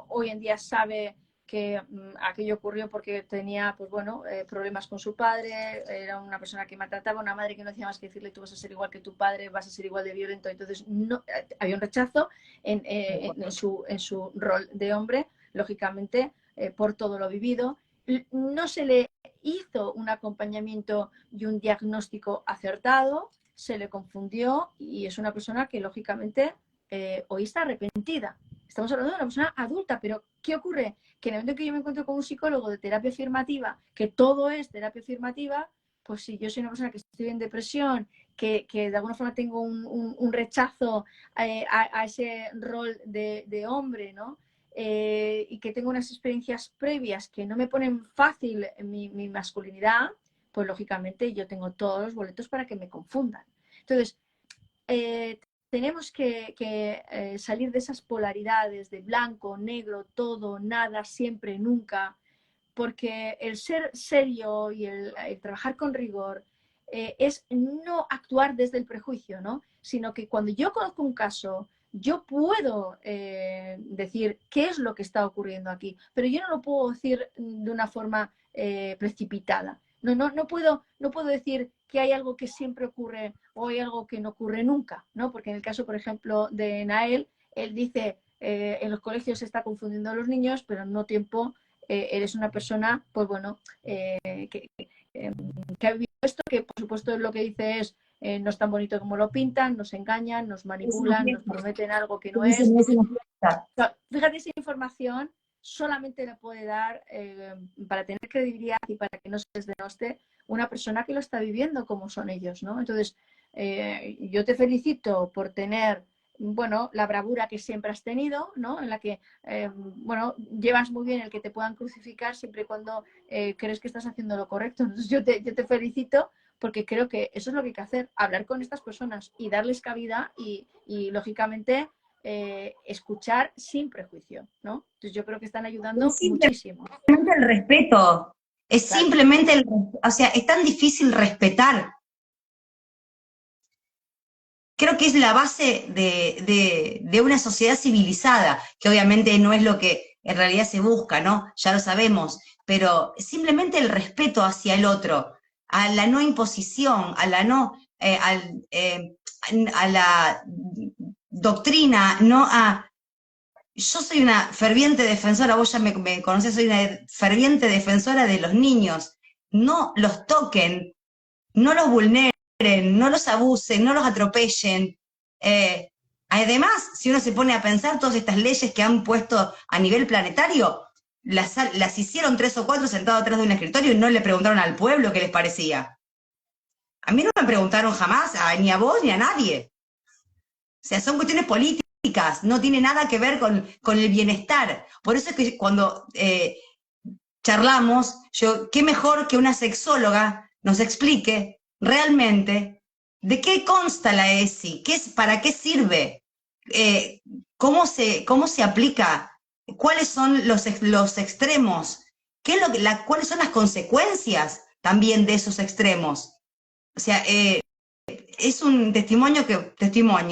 hoy en día sabe que aquello ocurrió porque tenía, pues bueno, problemas con su padre, era una persona que maltrataba, una madre que no hacía más que decirle tú vas a ser igual que tu padre, vas a ser igual de violento, entonces no, había un rechazo en su rol de hombre, lógicamente, por todo lo vivido. No se le hizo un acompañamiento y un diagnóstico acertado, se le confundió y es una persona que lógicamente hoy está arrepentida. Estamos hablando de una persona adulta, pero ¿qué ocurre? Que en el momento que yo me encuentro con un psicólogo de terapia afirmativa, que todo es terapia afirmativa, pues si yo soy una persona que estoy en depresión, que de alguna forma tengo un rechazo a ese rol de hombre, ¿no? Y que tengo unas experiencias previas que no me ponen fácil mi masculinidad, pues lógicamente yo tengo todos los boletos para que me confundan. Entonces, tenemos que salir de esas polaridades de blanco, negro, todo, nada, siempre, nunca, porque el ser serio y el trabajar con rigor es no actuar desde el prejuicio, ¿no? Sino que cuando yo conozco un caso, yo puedo decir qué es lo que está ocurriendo aquí, pero yo no lo puedo decir de una forma precipitada. No puedo decir que hay algo que siempre ocurre o hay algo que no ocurre nunca, ¿no? Porque en el caso, por ejemplo, de Nael, él dice, en los colegios se está confundiendo a los niños, pero al mismo tiempo eres una persona, pues bueno, que ha vivido esto, que por supuesto lo que dice es, no es tan bonito como lo pintan, nos engañan, nos manipulan, nos prometen algo que no es. Fíjate, esa información solamente le puede dar, para tener credibilidad y para que no se les denoste, una persona que lo está viviendo como son ellos, ¿no? Entonces, yo te felicito por tener, bueno, la bravura que siempre has tenido, ¿no? En la que, bueno, llevas muy bien el que te puedan crucificar siempre y cuando crees que estás haciendo lo correcto. Entonces, yo te felicito porque creo que eso es lo que hay que hacer, hablar con estas personas y darles cabida y lógicamente, escuchar sin prejuicio, ¿no? Entonces yo creo que están ayudando muchísimo. El respeto, es Claro. simplemente, o sea, es tan difícil respetar. Creo que es la base de una sociedad civilizada, que obviamente no es lo que en realidad se busca, ¿no? Ya lo sabemos, pero simplemente el respeto hacia el otro, a la no imposición, a la no, a la doctrina, no a... Yo soy una ferviente defensora, vos ya me conocés, soy una ferviente defensora de los niños. No los toquen, no los vulneren, no los abusen, no los atropellen. Además, si uno se pone a pensar, todas estas leyes que han puesto a nivel planetario, las hicieron 3 o 4 sentados atrás de un escritorio y no le preguntaron al pueblo qué les parecía. A mí no me preguntaron jamás, ni a vos ni a nadie. O sea, son cuestiones políticas, no tiene nada que ver con el bienestar. Por eso es que cuando charlamos, qué mejor que una sexóloga nos explique realmente de qué consta la ESI, para qué sirve, cómo se aplica, cuáles son los extremos, cuáles son las consecuencias también de esos extremos. O sea, es un testimonio,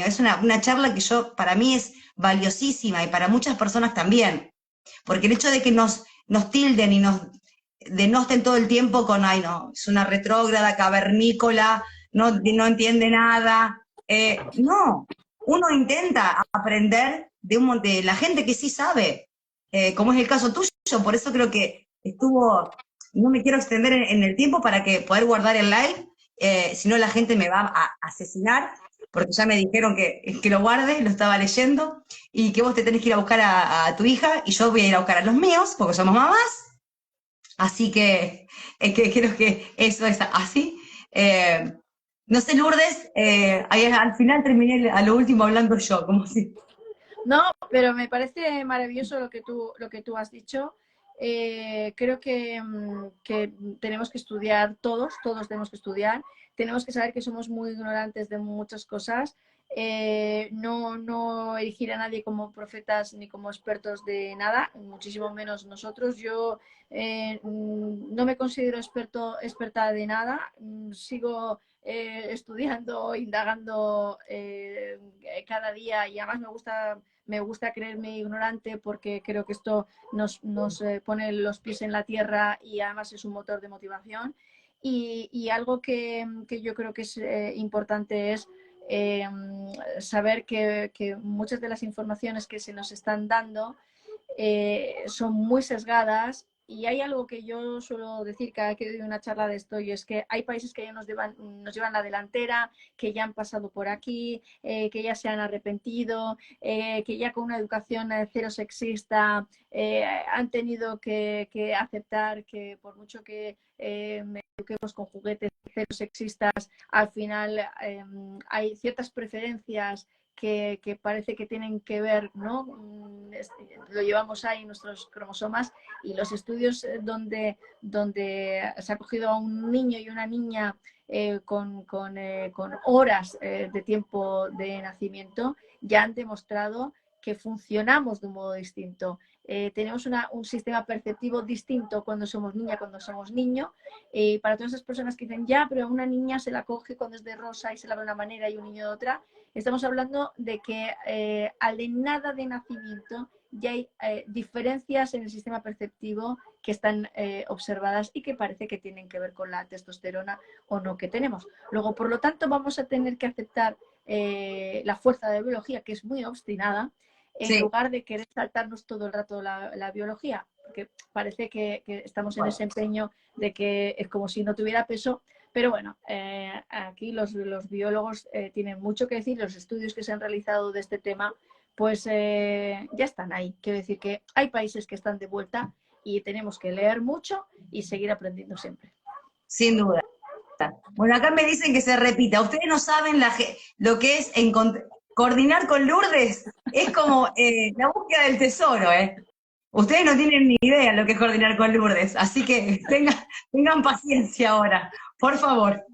es una charla que para mí es valiosísima y para muchas personas también. Porque el hecho de que nos tilden y nos denosten todo el tiempo con, ay no, es una retrógrada, cavernícola, no entiende nada. No, uno intenta aprender de la gente que sí sabe, como es el caso tuyo, por eso creo que no me quiero extender en el tiempo para que poder guardar el live, si no la gente me va a asesinar, porque ya me dijeron que lo guarde, lo estaba leyendo, y que vos te tenés que ir a buscar a tu hija, y yo voy a ir a buscar a los míos, porque somos mamás, así que creo que eso es así. No sé, Lourdes, ahí al final terminé a lo último hablando yo, como si... No, pero me parece maravilloso lo que tú has dicho. Creo que tenemos que estudiar todos tenemos que estudiar, tenemos que saber que somos muy ignorantes de muchas cosas, no erigir a nadie como profetas ni como expertos de nada, muchísimo menos nosotros. Yo no me considero experta de nada, sigo estudiando, indagando cada día, y además me gusta creerme ignorante porque creo que esto nos pone los pies en la tierra y además es un motor de motivación. Y algo que yo creo que es importante es saber que muchas de las informaciones que se nos están dando son muy sesgadas. Y hay algo que yo suelo decir cada vez que doy una charla de esto, y es que hay países que ya nos llevan la delantera, que ya han pasado por aquí, que ya se han arrepentido, que ya con una educación cero sexista han tenido que aceptar que por mucho que me eduquemos con juguetes cero sexistas, al final hay ciertas preferencias que parece que tienen que ver, ¿no? Lo llevamos ahí en nuestros cromosomas, y los estudios donde se ha cogido a un niño y una niña con horas de tiempo de nacimiento ya han demostrado que funcionamos de un modo distinto. Tenemos un sistema perceptivo distinto cuando somos niña, cuando somos niño. Para todas esas personas que dicen, ya, pero a una niña se la coge cuando es de rosa y se la ve de una manera y un niño de otra, estamos hablando de que al de nada de nacimiento ya hay diferencias en el sistema perceptivo que están observadas y que parece que tienen que ver con la testosterona o no que tenemos. Luego, por lo tanto, vamos a tener que aceptar la fuerza de biología, que es muy obstinada, en lugar de querer saltarnos todo el rato la biología, porque parece que estamos en ese empeño de que es como si no tuviera peso. Pero bueno, aquí los biólogos tienen mucho que decir. Los estudios que se han realizado de este tema pues ya están ahí. Quiero decir que hay países que están de vuelta y tenemos que leer mucho y seguir aprendiendo siempre. Sin duda. Bueno, acá me dicen que se repita. Ustedes no saben lo que es coordinar con Lourdes. Es como la búsqueda del tesoro, ¿eh? Ustedes no tienen ni idea lo que es coordinar con Lourdes, así que tengan paciencia ahora, por favor.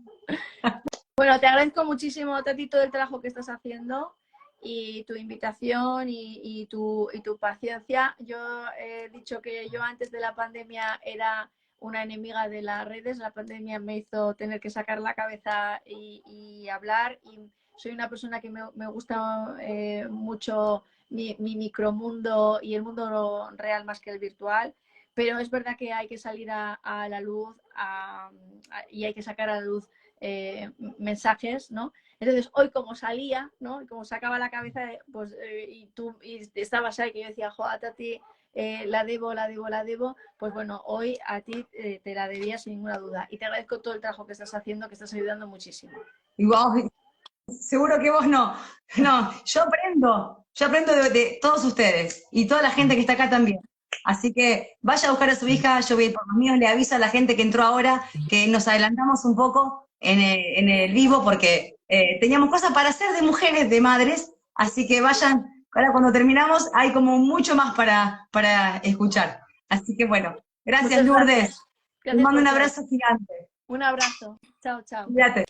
Bueno, te agradezco muchísimo, Tati, todo el trabajo que estás haciendo y tu invitación y tu paciencia. Yo he dicho que yo antes de la pandemia era una enemiga de las redes. La pandemia me hizo tener que sacar la cabeza y hablar, y soy una persona que me gusta mucho mi micromundo y el mundo real más que el virtual, pero es verdad que hay que salir a la luz y hay que sacar a la luz mensajes, ¿no? Entonces, hoy como salía, ¿no? Y como sacaba la cabeza, pues, y tú estabas ahí, que yo decía, joder, Tati, la debo, pues bueno, hoy a ti te la debía sin ninguna duda. Y te agradezco todo el trabajo que estás haciendo, que estás ayudando muchísimo. Y wow, seguro que vos no. No, yo aprendo de todos ustedes y toda la gente que está acá también. Así que vaya a buscar a su hija, yo voy a ir por los míos, le aviso a la gente que entró ahora que nos adelantamos un poco en el vivo porque teníamos cosas para hacer de mujeres, de madres, así que vayan, ahora cuando terminamos hay como mucho más para escuchar. Así que bueno, gracias Lourdes. Te mando un abrazo gigante. Un abrazo. Chao, chao. Cuídate.